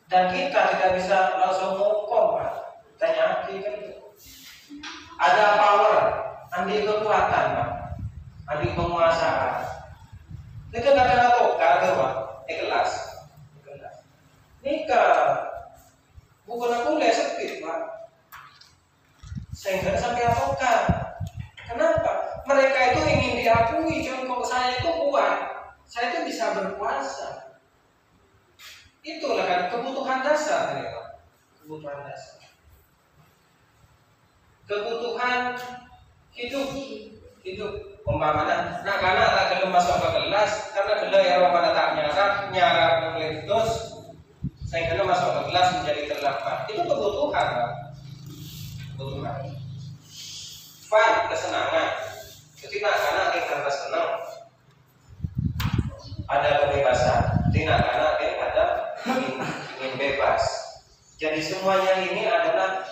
Dan kita tidak bisa langsung hukum, Pak. Tanya kan. Ada power, andi kekuatan, Pak. Andi penguasaan. Ini kan ada ikhlas. Nikah bukan aku sempit, Pak. Sehingga sampai apakah? Kenapa? Mereka itu ingin diakui, contoh saya itu kuat, saya itu bisa berkuasa. Itulah kan kebutuhan dasar, Pak. Kebutuhan dasar. Kebutuhan hidup. Umpamanya, karena tak belum masuk ke kelas, karena beliau yang mana tak nyarap terus, saya kena masuk ke kelas menjadi terlambat. Itu kebutuhan, Pak. Kebutuhan. Fun, kesenangan. Jadi anak yang karena senang, ada kebebasan. Jadi anak-anak ada ingin bebas. Jadi semuanya ini adalah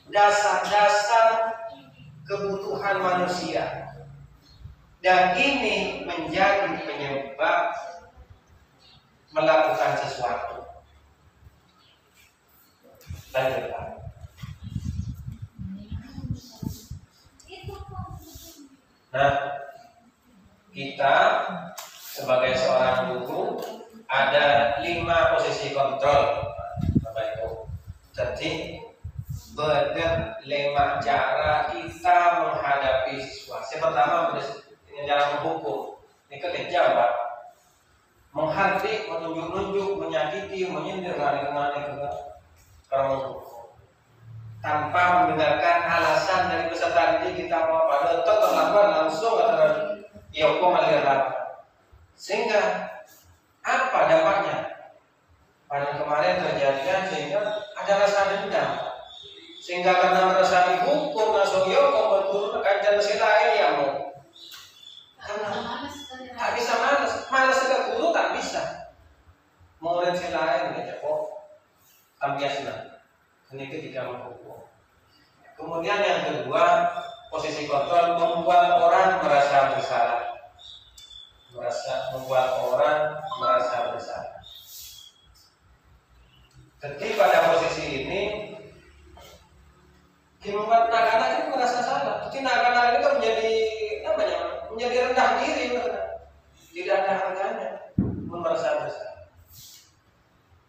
dasar-dasar kebutuhan manusia. Dan ini menjadi penyebab melakukan sesuatu. Lanjut Pak. Nah, kita sebagai seorang guru ada 5 posisi kontrol, Bapak Ibu. Jadi benar 5 cara kita menghadapi siswa. Yang pertama dengan cara menghukum. Ini kejam Pak. Menghardik, menunjuk-nunjuk, menyakiti, menyindir, kemana-mana tanpa mendengarkan alasan dari peserta didik kita mau pada terlambat langsung atau yoko malirap. Sehingga apa dampaknya? Pada kemarin terjadian sehingga ada rasa dendam. Sehingga karena merasa dihukum langsung yoko berturun kancan si lain yang mau. Karena tak bisa malas juga guru tak bisa. Murid si lain ya kok tampiasna. Ini ketika menghukum. Kemudian yang kedua, posisi kontrol membuat orang merasa bersalah. Membuat orang merasa bersalah. Jadi pada posisi ini membuat anak-anak itu merasa salah. Jadi anak-anak itu menjadi rendah diri, tidak ada harganya, merasa bersalah.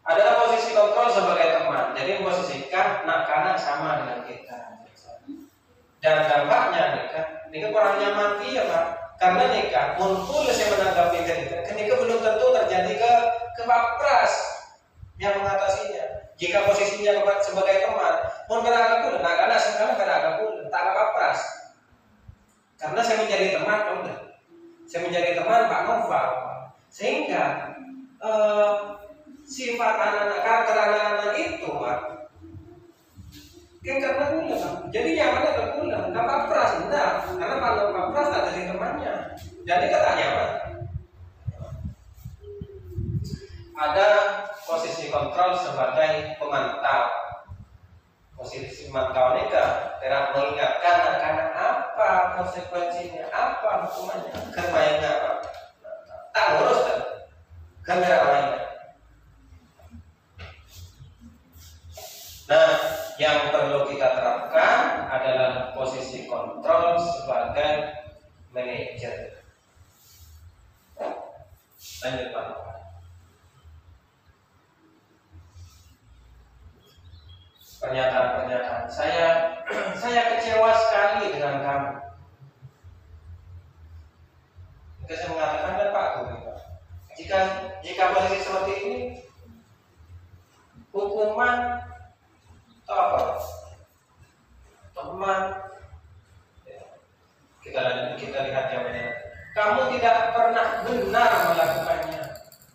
Adalah posisi kontrol sebagai teman. Jadi memposisikan anak-anak sama dengan kita. Dan dampaknya nikah kurang nyaman dia Pak. Karena nikah muncul saya menanggapi nikah belum tentu terjadi kepapras yang mengatasinya. Jika posisinya sebagai teman, mau beragak pun, anak-anak sekarang beragak pun, tak kepapras. Karena saya menjadi teman, saya menjadi teman Pak Noval, sehingga sifat anak-anak, karakter anak-anak itu Pak, karena pulang, jadi nyamannya terpulang, nggak papras, enggak, karena kalau papras tak dari temannya, jadi kata nyaman. Ada posisi kontrol sebagai pemantau. Posisi pemantau ini tidak mengingatkan anak-anak apa konsekuensinya, apa hukumannya, kerjanya apa, tak urus kan mainnya. Nah, yang perlu kita terapkan adalah posisi kontrol sebagai manajer. Lanjut Pak. Pernyataan-pernyataan saya kecewa sekali dengan kamu. Jika saya mengatakan Pak Guru, jika posisi seperti ini, hukuman atau apa? Teman, kita lihat yang ini. Kamu tidak pernah benar melakukannya.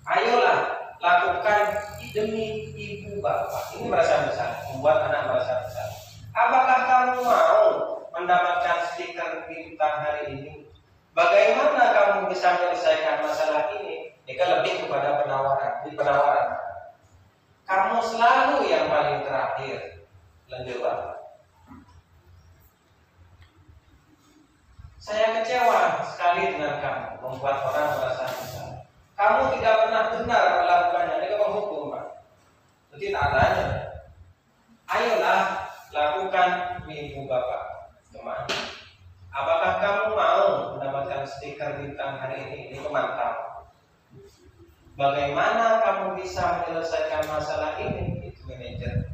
Ayolah lakukan demi ibu bapak. Ini merasa bersalah, membuat anak merasa bersalah. Apakah kamu mau mendapatkan stiker bintang hari ini? Bagaimana kamu bisa menyelesaikan masalah ini? Ini lebih kepada penawaran. Kamu selalu yang paling terakhir. Lanjut Pak. Saya kecewa sekali dengan kamu, membuat orang merasa bersalah. Kamu tidak pernah benar melakukannya. Ini menghukum Pak. Jadi tak adanya. Ayolah lakukan ibu bapak teman. Apakah kamu mau mendapatkan stiker bintang hari ini? Ini pemantau. Bagaimana kamu bisa menyelesaikan masalah ini? Itu manajer.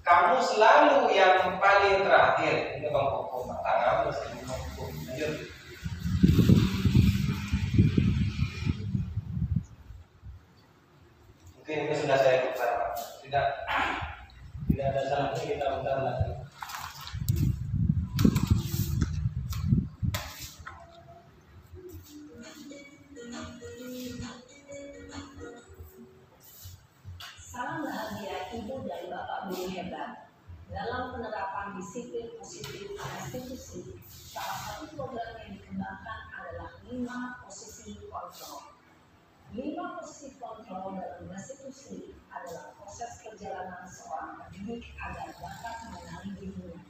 Kamu selalu yang paling terakhir. Ini penghukum. Tangan mesti menghukum. Lanjut. Mungkin ini sudah saya putar. Tidak ada salahnya kita putar lagi. Salam bahagia ibu dan bapak guru hebat. Dalam penerapan disiplin positif institusi, salah satu program yang dikembangkan adalah 5 posisi kontrol. 5 posisi kontrol dalam restitusi adalah proses perjalanan seorang pendidik agar dapat mengenali dirinya.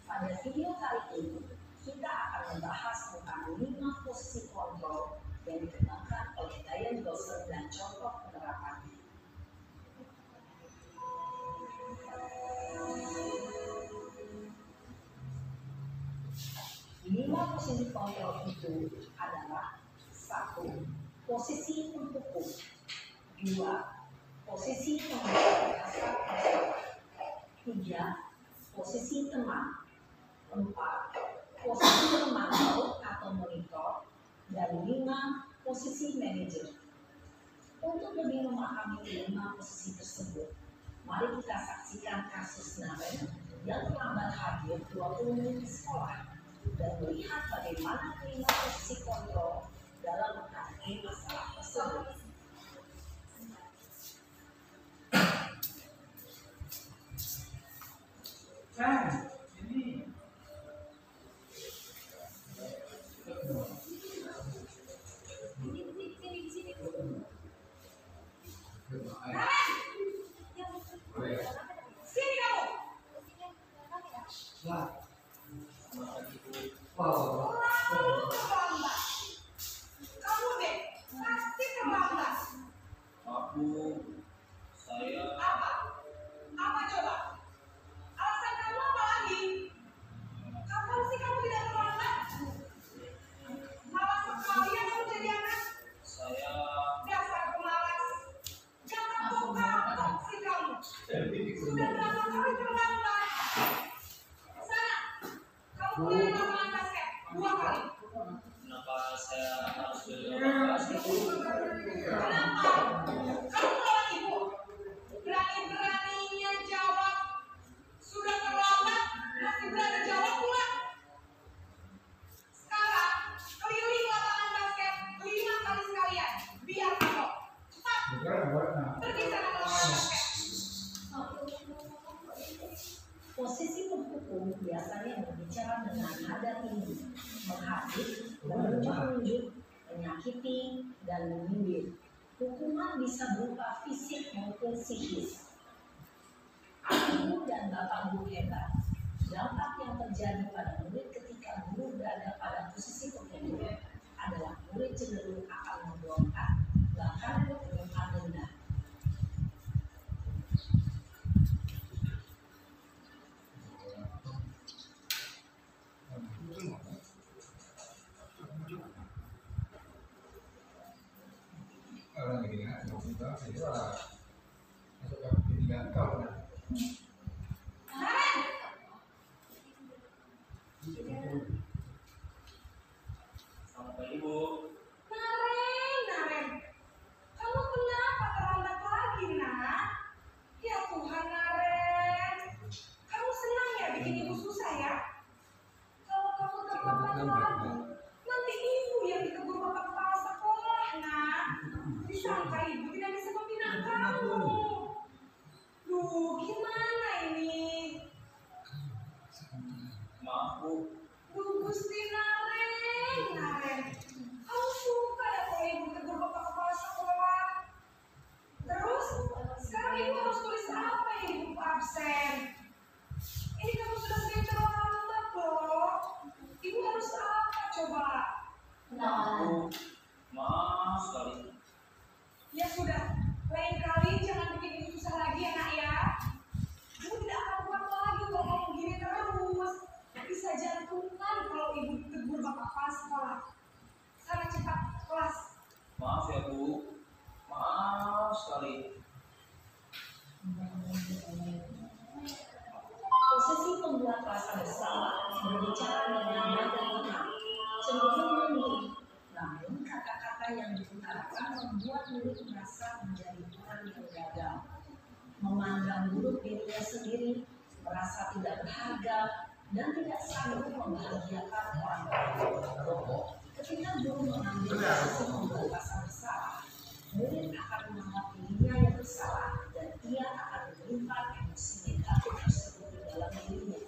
Pada video kali ini, kita akan membahas tentang 5 posisi kontrol yang dikembangkan oleh Diane Dawson dan contoh penerapannya. 5 posisi kontrol itu adalah: 1. Posisi menghukum. 2. Posisi memberikan hasrat masalah. 3. Posisi teman. 4. Posisi memantau atau monitor. Dan 5. Posisi manajer. Untuk lebih memahami 5 posisi tersebut, mari kita saksikan kasus Naren yang terlambat hadir 20 menit di sekolah dan melihat bagaimana 5 posisi kontrol dalam menghadapi masalah tersebut. Sini kamu. Kamu deh, pasti terlambat. Saya Apa? Apa coba? Alasan kamu apa lagi? Kapan sih kamu tidak terlambat? Malas sekali ya kamu jadi anak. saya Dasar pemalas. Jangan kapok sih kamu. Sudah berapa kali terlambat? Sana, kamu punya lapangan basket 2 kali. kenapa saya harus berlepas? Kenapa? Kamu lawan ibu. Berani-beraninya jawab. Sudah terlambat, masih berani jawab pula. Sekarang, keliling lapangan basket 5 kali sekalian. Biar kapok. Cepat. Pergi sana ke lapangan basket. Posisi menghukum biasanya berbicara dengan nada tinggi, menghakimi, menunjuk-nunjuk, menyakiti, dan menyindir. Hukuman bisa berupa fisik maupun psikis. Ibu dan bapak guru hebat. Dampak yang terjadi pada murid ketika guru berada pada posisi penghukum adalah murid cenderung akan memberontak, bahkan meminta denda. Selamat pagi, Bu. Naren. Kamu kenapa terlambat lagi, nak? Ya Tuhan, Naren. Kamu senang ya bikin ibu susah ya? Kalau kamu terlambat lagi, nanti ibu yang ditegur bapak kepala sekolah, nak. Disangka ibu tidak bisa membina kamu. Duh, gimana ini? Maaf, Bu. Duh, Gusti Naren. Kamu suka ya kalau ibu tegur bapak kepala sekolah? Terus, sekarang ibu harus tulis apa ya ibu absen? Ini kamu sudah sering terlambat loh. Ibu harus apa coba? Bu, maaf sekali. Ya sudah, lain kali jangan bikin ibu susah lagi ya nak ya. Ibu tidak akan kuat lagi kalau kamu gini terus. Bisa jantungan kalau ibu tegur bapak kepala sekolah. Sana cepat kelas. Maaf ya, Bu. Maaf sekali. Posisi pembuat rasa bersalah berbicara dengan nada tenang, cenderung lembut, namun kata-kata yang diutarakan membuat murid merasa menjadi orang yang gagal, memandang buruk dirinya sendiri, merasa tidak berharga, dan tidak sanggup membahagiakan orang lain. Ketika guru mengambil posisi pembuat rasa bersalah, murid akan menganggap dirinya yang bersalah dan ia akan menyimpan emosi negatif tersebut di dalam dirinya.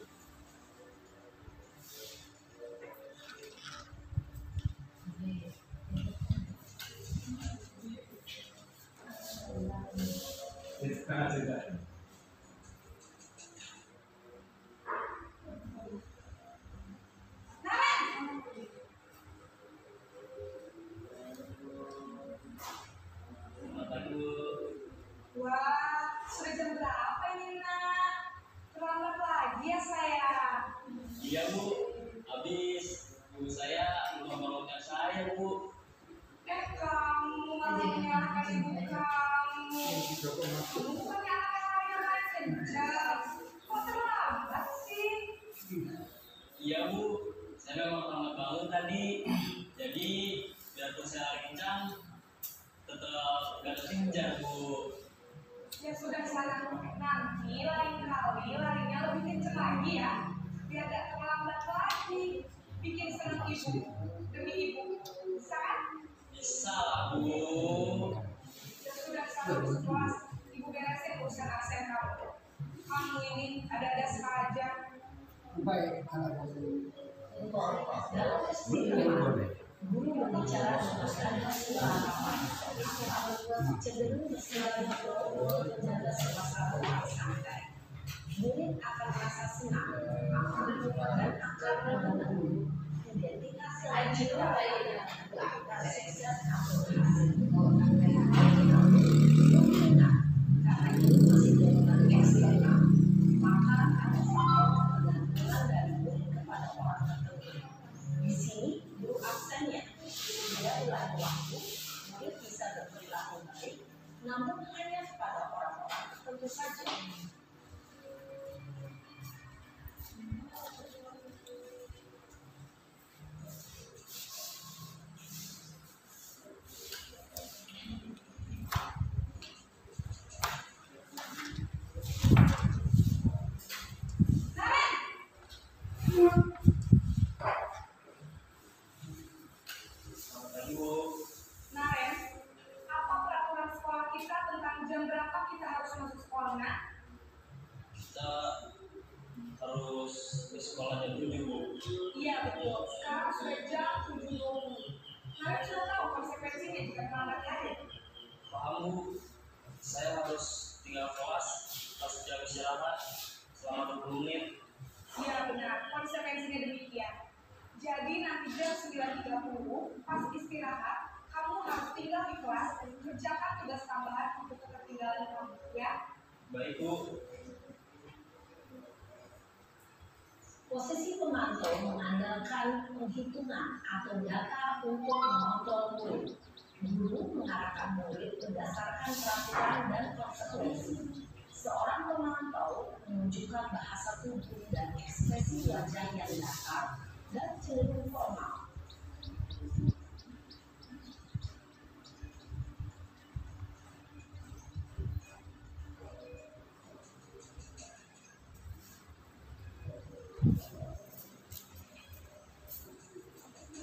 Sudah. Wah, sudah jam berapa ini nak? Terlambat lagi ya saya. Iya Bu, habis ibu saya membangunkan saya Bu. Kamu malah menyalahkan ibu kamu. Kamu bukannya anak yang lain kencang. Kok terlambat sih? Iya Bu, saya memang terlambat bangun tadi. Jadi biarpun saya lari kencang, tetap gak terkejar Bu. Ya sudah sana. Nanti lain kali larinya lebih kencang lagi ya. Biar gak terlambat lagi. Bikin senang ibu demi ibu. Bisa kan? Bisa lah Bu. Ya sudah sana masuk kelas. Ibu beresin urusan absen kamu. Kamu ini ada-ada saja. Baik, dalam kesimpulan, guru berbicara tentang keselamatan cenderung bersifat menjaga suasana santai. Murid akan merasa senang akan menemukan akar dan identitas yang jelas akan sukses atau hasil karena itu masih dilakukan eksternal, maka ada faktor ketergantungan dari murid kepada orang tertentu. Di sini guru absennya tidak ulang waktu, murid bisa berperilaku baik, namun hanya pada orang-orang tertentu saja. Selamat pagi Bu. Naren, apa peraturan sekolah kita tentang jam berapa kita harus masuk sekolah, nak? Kita harus ke sekolah jam 7 Bu. Iya betul, sekarang sudah jam 7.20. Naren sudah tahu konsekuensinya jika terlambat hadir. Paham Bu, saya harus tinggal kelas pas jam istirahat selama 20 menit. Iya benar, konsekuensinya demikian. Jadi nanti jam 9.30 pas istirahat, kamu harus tinggal di kelas dan kerjakan tugas tambahan untuk ketertinggalan kamu, ya? Baik Bu. Posisi pemantau mengandalkan penghitungan atau data untuk mengontrol murid. Guru mengarahkan murid berdasarkan peraturan dan konsekuensi. Seorang pemantau menunjukkan bahasa tubuh dan ekspresi wajah yang datar dan cenderung formal.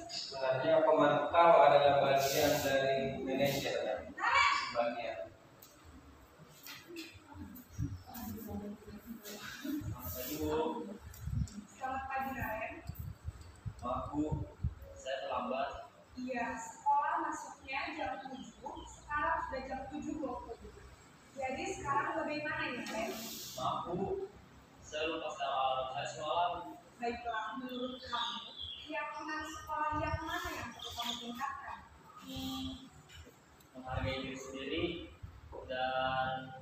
Sebenarnya pemantau adalah bagian dari manajer ya. Sebagian. Selamat pagi Bu. Selamat pagi, Naren. Maaf Bu, saya terlambat. Iya, sekolah masuknya jam 7, sekarang sudah jam 7.20. Jadi sekarang bagaimana ya, Naren? Maaf Bu, saya lupa secara alarm saya semalam. Baiklah, menurut kamu, keyakinan sekolah yang mana yang perlu kamu tingkatkan? Menghargai diri sendiri dan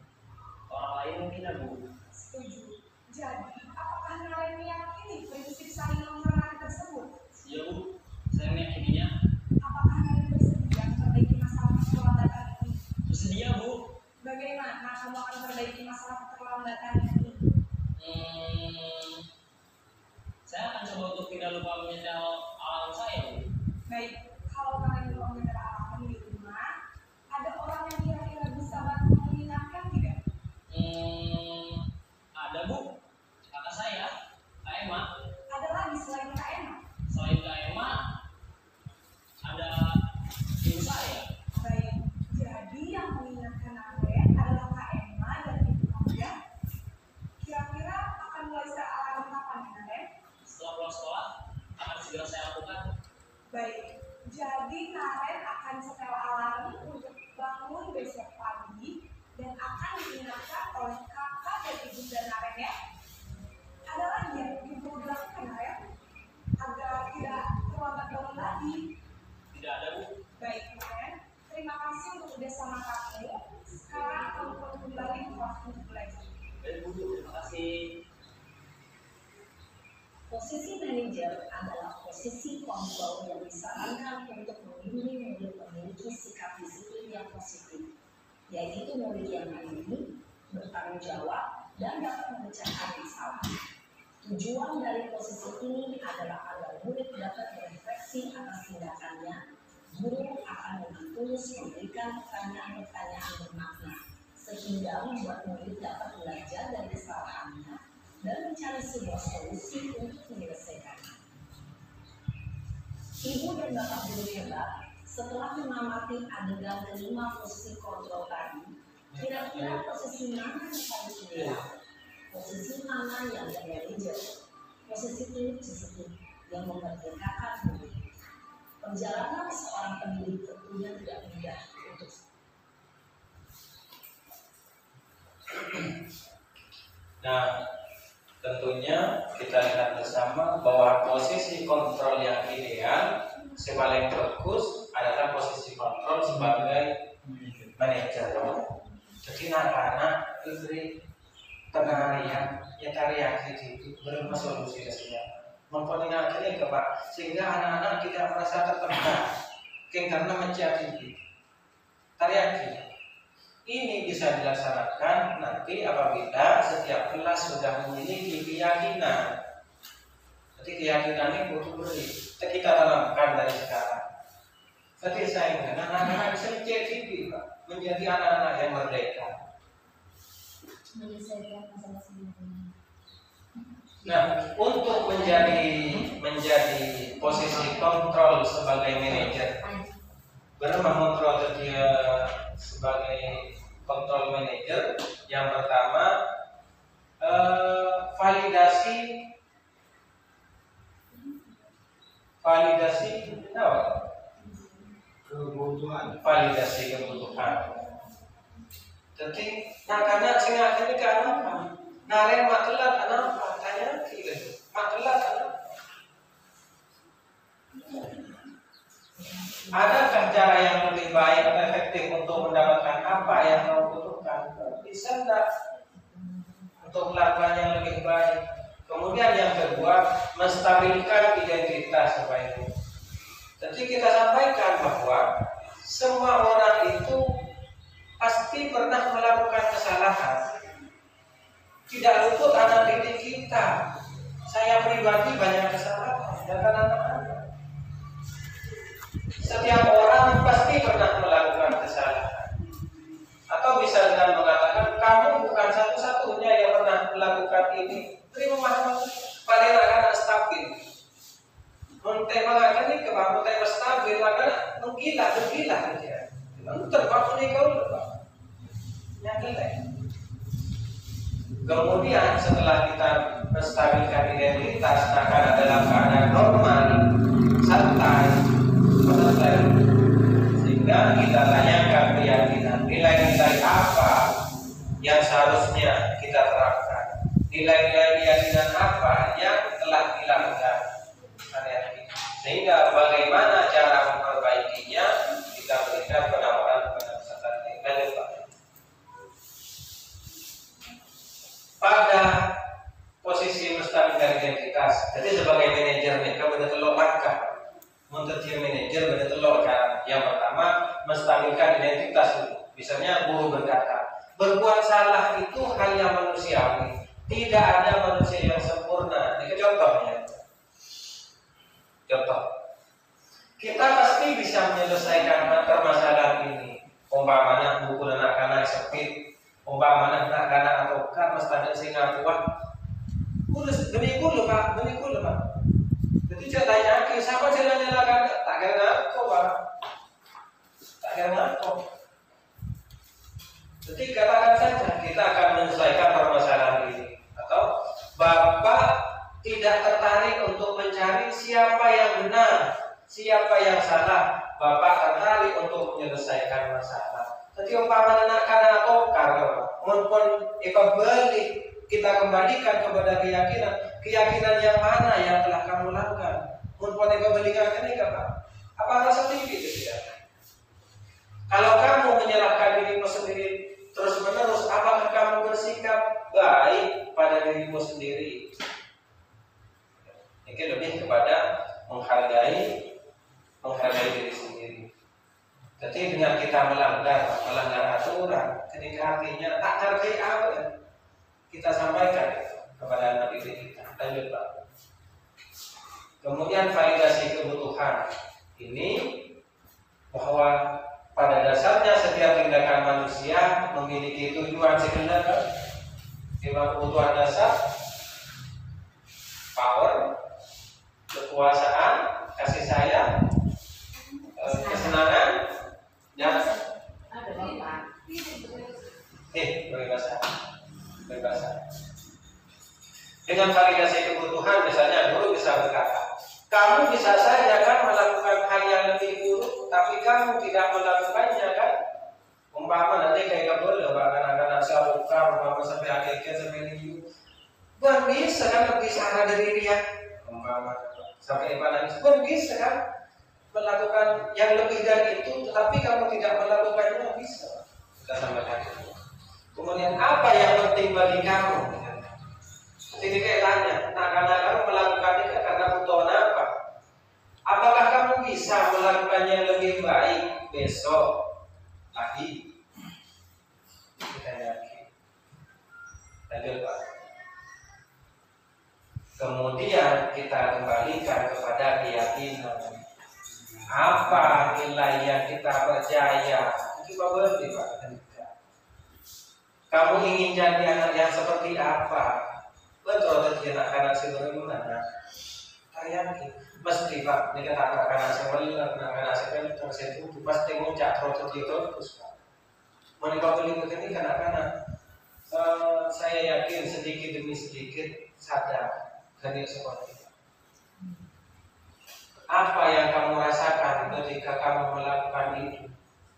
orang lain mungkin ya Bu. Setuju. Jadi, apakah Naren meyakini prinsip saling menghormati tersebut? Iya Bu, saya meyakininya. Apakah Naren bersedia memperbaiki masalah keterlambatan ini? Bersedia Bu. Bagaimana kamu akan memperbaiki masalah keterlambatan ini? Saya akan coba untuk tidak lupa menyetel alarm saya Bu. Baik, kalau Naren belum mendengar alarm di rumah, ada orang yang kira-kira bisa bantu mengingatkan tidak? Ada Bu, kakak saya, Kak Emma. Ada lagi selain Kak Emma? Selain Kak Emma, ada ibu saya. Baik, jadi yang mengingatkan Naren adalah Kak Emma dan ibu kamu ya. Kira-kira akan mulai alarm kapan ya, Naren? Setelah pulang sekolah, akan segera sama kamu. Sekarang kamu kembali ke waktu belajar. Baik Bu, terima kasih. Posisi manajer adalah posisi kontrol yang disarankan untuk membimbing murid memiliki sikap disiplin yang positif, yaitu murid yang mandiri, bertanggung jawab, dan dapat memecahkan masalah. Tujuan dari posisi ini adalah agar murid dapat berefleksi atas tindakannya. Guru akan dengan tulus memberikan pertanyaan-pertanyaan bermakna, sehingga membuat murid dapat belajar dari kesalahannya dan mencari sebuah solusi untuk menyelesaikannya. Ibu dan bapak guru hebat, setelah mengamati adegan kelima posisi kontrol tadi, kira-kira posisi mana yang paling ideal? Posisi mana yang manajer? Posisi ini disiplin yang memerdekakan murid. Perjalanan seorang pendidik tentunya tidak mudah untuk Nah, tentunya kita lihat bersama bahwa posisi kontrol yang ideal paling bagus adalah posisi kontrol sebagai manajer. Jadi anak-anak diberi penarian, ya tarian itu berapa solusi saja. Memperlihatkan ini ke Pak, sehingga anak-anak tidak merasa tertekan, karena mencari tarian ini bisa dilaksanakan nanti apabila setiap kelas sudah memiliki keyakinan. Jadi keyakinan ini butuh beri. Kita tanamkan dari sekarang. Jadi saya anak-anak bisa menjadi Pak, menjadi anak-anak yang merdeka. Menyelesaikan masalah sendiri. Nah, untuk menjadi posisi kontrol sebagai manajer, benar mengontrol dia sebagai kontrol manajer. Yang pertama, validasi apa? Validasi kebutuhan. Jadi, karena sing akhirnya kan apa? Naren matelat anak apa? Tanya gitu. Matelat anak. Adakah cara yang lebih baik atau efektif untuk mendapatkan apa yang kau butuhkan? Bisa enggak untuk melakukan yang lebih baik? Kemudian yang kedua, menstabilkan identitas supaya itu. Jadi kita sampaikan bahwa semua orang itu pasti pernah melakukan kesalahan. Tidak luput anak didik kita. Saya pribadi banyak kesalahan dan anak-anak. Setiap orang pasti pernah melakukan kesalahan. Atau bisa dengan mengatakan kamu bukan satu-satunya yang pernah melakukan ini. Beri pemahaman paling anak stabil. Monte mengatakan ini kebangun tema stabil maka menggila saja. Terbangun ini kau lupa. Yang jelek. Kemudian setelah kita menstabilkan identitas, akan dalam keadaan normal, santai, sehingga kita tanyakan keyakinan nilai-nilai apa yang seharusnya kita terapkan, nilai-nilai keyakinan apa yang telah dilakukan hari-hari, sehingga bagaimana cara memperbaikinya kita berikan penawaran kepada peserta didik. Pada posisi menstabilkan identitas, jadi sebagai manajer nih, kamu udah telur langkah untuk jadi manajer udah telur kan. Yang pertama, menstabilkan identitas dulu. Misalnya guru berkata, berbuat salah itu hal yang manusiawi. Tidak ada manusia yang sempurna. Ini contohnya. Contoh, kita pasti bisa menyelesaikan permasalahan ini. Umpamanya buku anak-anak sempit, umpamanya anak-anak atau kan mesti Singapura. Beni kulo Pak. Jadi saya tanya lagi, siapa jalannya kan? Tak kena aku Pak. Tak kena aku. Jadi katakan saja kita akan menyelesaikan permasalahan ini. Atau Bapak tidak tertarik untuk mencari siapa yang benar, siapa yang salah. Bapak tertarik untuk menyelesaikan masalah. Jadi umpama anak-anak tokar, maupun beli, kita kembalikan kepada keyakinan yang mana yang telah kamu lakukan. Maupun belikan ini Pak. Apa rasa tinggi itu ya? Kalau kamu menyerahkan aturan, ketika artinya tak ngerti apa kita sampaikan kepada anak didik kita. Lanjut Pak. Kemudian validasi kebutuhan ini bahwa pada dasarnya setiap tindakan manusia memiliki tujuan sebenarnya. 5 kebutuhan dasar: power, kekuasaan, kasih sayang, kesenangan, dan bebasan. Dengan validasi kebutuhan, misalnya guru bisa berkata, kamu bisa saja kan melakukan hal yang lebih buruk, tapi kamu tidak melakukannya kan? Umpama nanti kayak boleh bahkan anak-anak saruka, umpama sampai akhirnya sampai minggu, bukan bisa kan lebih salah dari dia. Umpama sampai nangis, bukan bisa kan melakukan yang lebih dari itu, tetapi kamu tidak melakukannya, bisa. Kita sampaikan itu. Kemudian apa yang penting bagi kamu? Jadi kayak tanya, nah karena kamu melakukan itu karena kebutuhan apa? Apakah kamu bisa melakukannya lebih baik besok lagi? Kita yakin. Lanjut Pak. Kemudian kita kembalikan kepada keyakinan. Apa nilai yang kita percaya? Itu berarti Pak. Kamu ingin jadi anak yang seperti apa? Betul atau tidak anak sebagaimana? Saya yakin mesti Pak. Ini kata anak-anak sebelah, anak-anak sebelah tersentuh pasti ngucap terus terus Pak. Menikah beli begini anak-anak. Saya yakin sedikit demi sedikit sadar dari seperti itu. Apa yang kamu rasakan ketika kamu melakukan itu?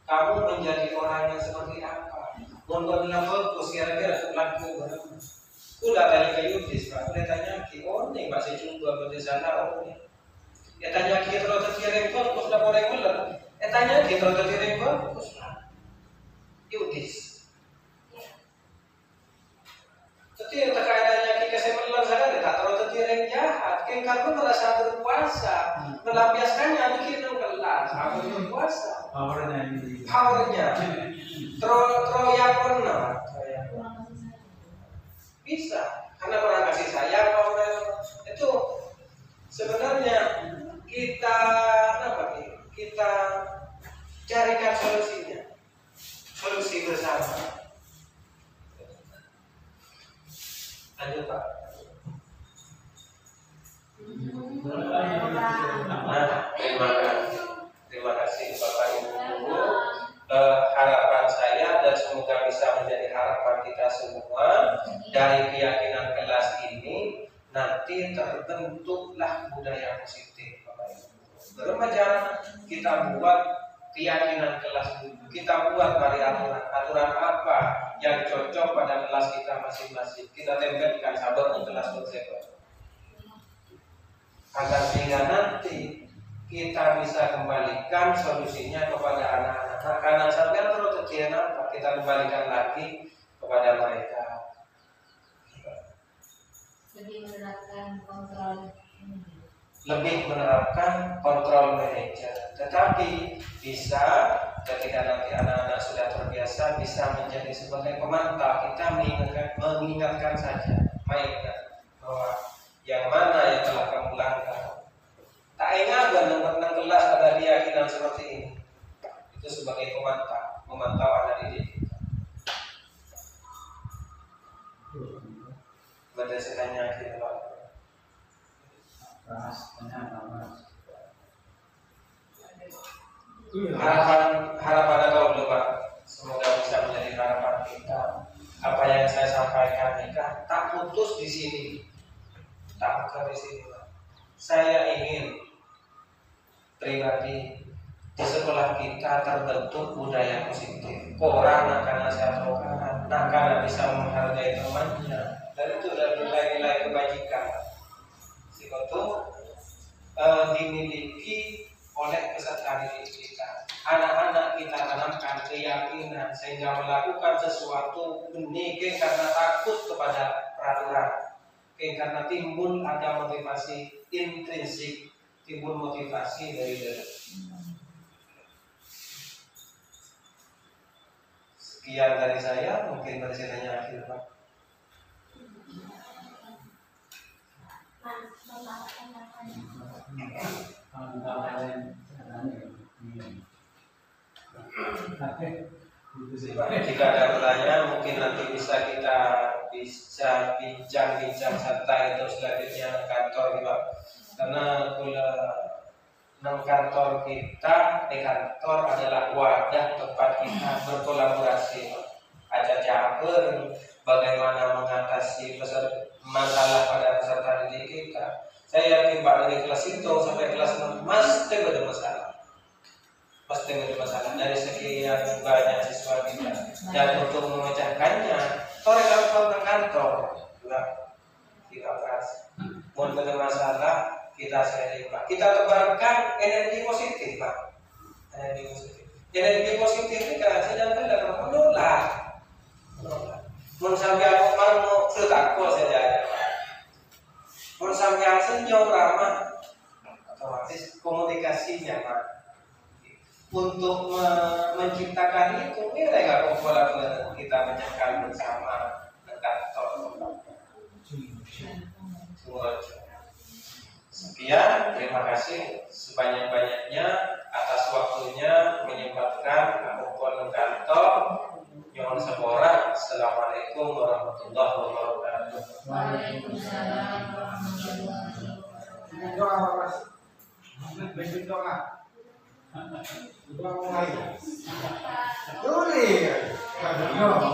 Kamu menjadi orang yang seperti apa? Mengenai fokus kira-kira laku berapa? Udah tanya ke Yudis, Pak. Udah tanya ke Oni, masih coba berdasarkan Oni. Ya tanya ke terus terkirim fokus, udah boleh mulai. Tanya ke terus terkirim fokus, Pak. Yudis. Jadi terkait tanya ke kesemelan saya tak terus terkirim jahat. Kamu merasa berpuasa, melampiaskannya bikin kelas. Aku berpuasa. Powernya. Yang benar. Bisa, karena orang kasih sayang itu sebenarnya kita carikan solusinya, solusi bersama. Lanjut Pak. Terima kasih Bapak Ibu. Harapan saya dan semoga bisa menjadi harapan kita semua, dari keyakinan kelas ini nanti terbentuklah budaya positif Bapak Ibu. Beremaja kita buat keyakinan kelas dulu. Kita buat dari aturan apa yang cocok pada kelas kita masing-masing. Kita tempelkan sabar di kelas bersama. Agar sehingga nanti kita bisa kembalikan solusinya kepada anak-anak. Karena sampai terus terjadi apa? Kita kembalikan lagi kepada mereka. Lebih menerapkan kontrol manajer. Tetapi bisa ketika nanti anak-anak sudah terbiasa, bisa menjadi sebagai pemantau. Kita mengingatkan saja, mainkan bahwa yang mana yang telah kamu langgar. Tak ingat tentang kelas ada keyakinan seperti ini. Itu sebagai memantau anak didik kita. Berdasarkannya kita harapan atau Pak, semoga bisa menjadi harapan kita. Apa yang saya sampaikan ini tak putus di sini, tak buka di sini Pak. Saya ingin pribadi di sekolah kita terbentuk budaya positif. Orang akan nasihat orang, akan bisa menghargai temannya, dan itu adalah nilai-nilai kebajikan. Itu dimiliki oleh peserta didik kita. Anak-anak kita tanamkan keyakinan sehingga melakukan sesuatu benih karena takut kepada peraturan, karena timbul ada motivasi intrinsik, timbul motivasi dari dalam. Sekian dari saya, mungkin bercerita akhir Pak. Jika ada pertanyaan mungkin nanti bisa bincang-bincang santai itu selanjutnya kantor Pak. Karena kantor kita di kantor adalah wadah tempat kita berkolaborasi. Ada jabar bagaimana mengatasi masalah pada peserta didik kita. Saya yakin Pak dari kelas itu sampai kelas 6 pasti ada masalah. Pasti ada masalah dari sekian banyak siswa kita. Dan untuk memecahkannya, kantor juga kita keras. Mau ada masalah kita sharing Pak. Kita tebarkan energi positif Pak. Energi positif ini kan sedangkan dalam menolak. Mun sampean mau setakwa saja. Mun sampean senyum ramah, otomatis komunikasinya Pak. Untuk menciptakan itu, ini adalah kolaborasi kita menjaga bersama kantor. Sekian, terima kasih sebanyak-banyaknya atas waktunya menyempatkan akumpul kantor. Nyuwun sepora. Assalamualaikum warahmatullahi wabarakatuh. Waalaikumsalam warahmatullahi wabarakatuh. Doa mulai. Tulis. Doa.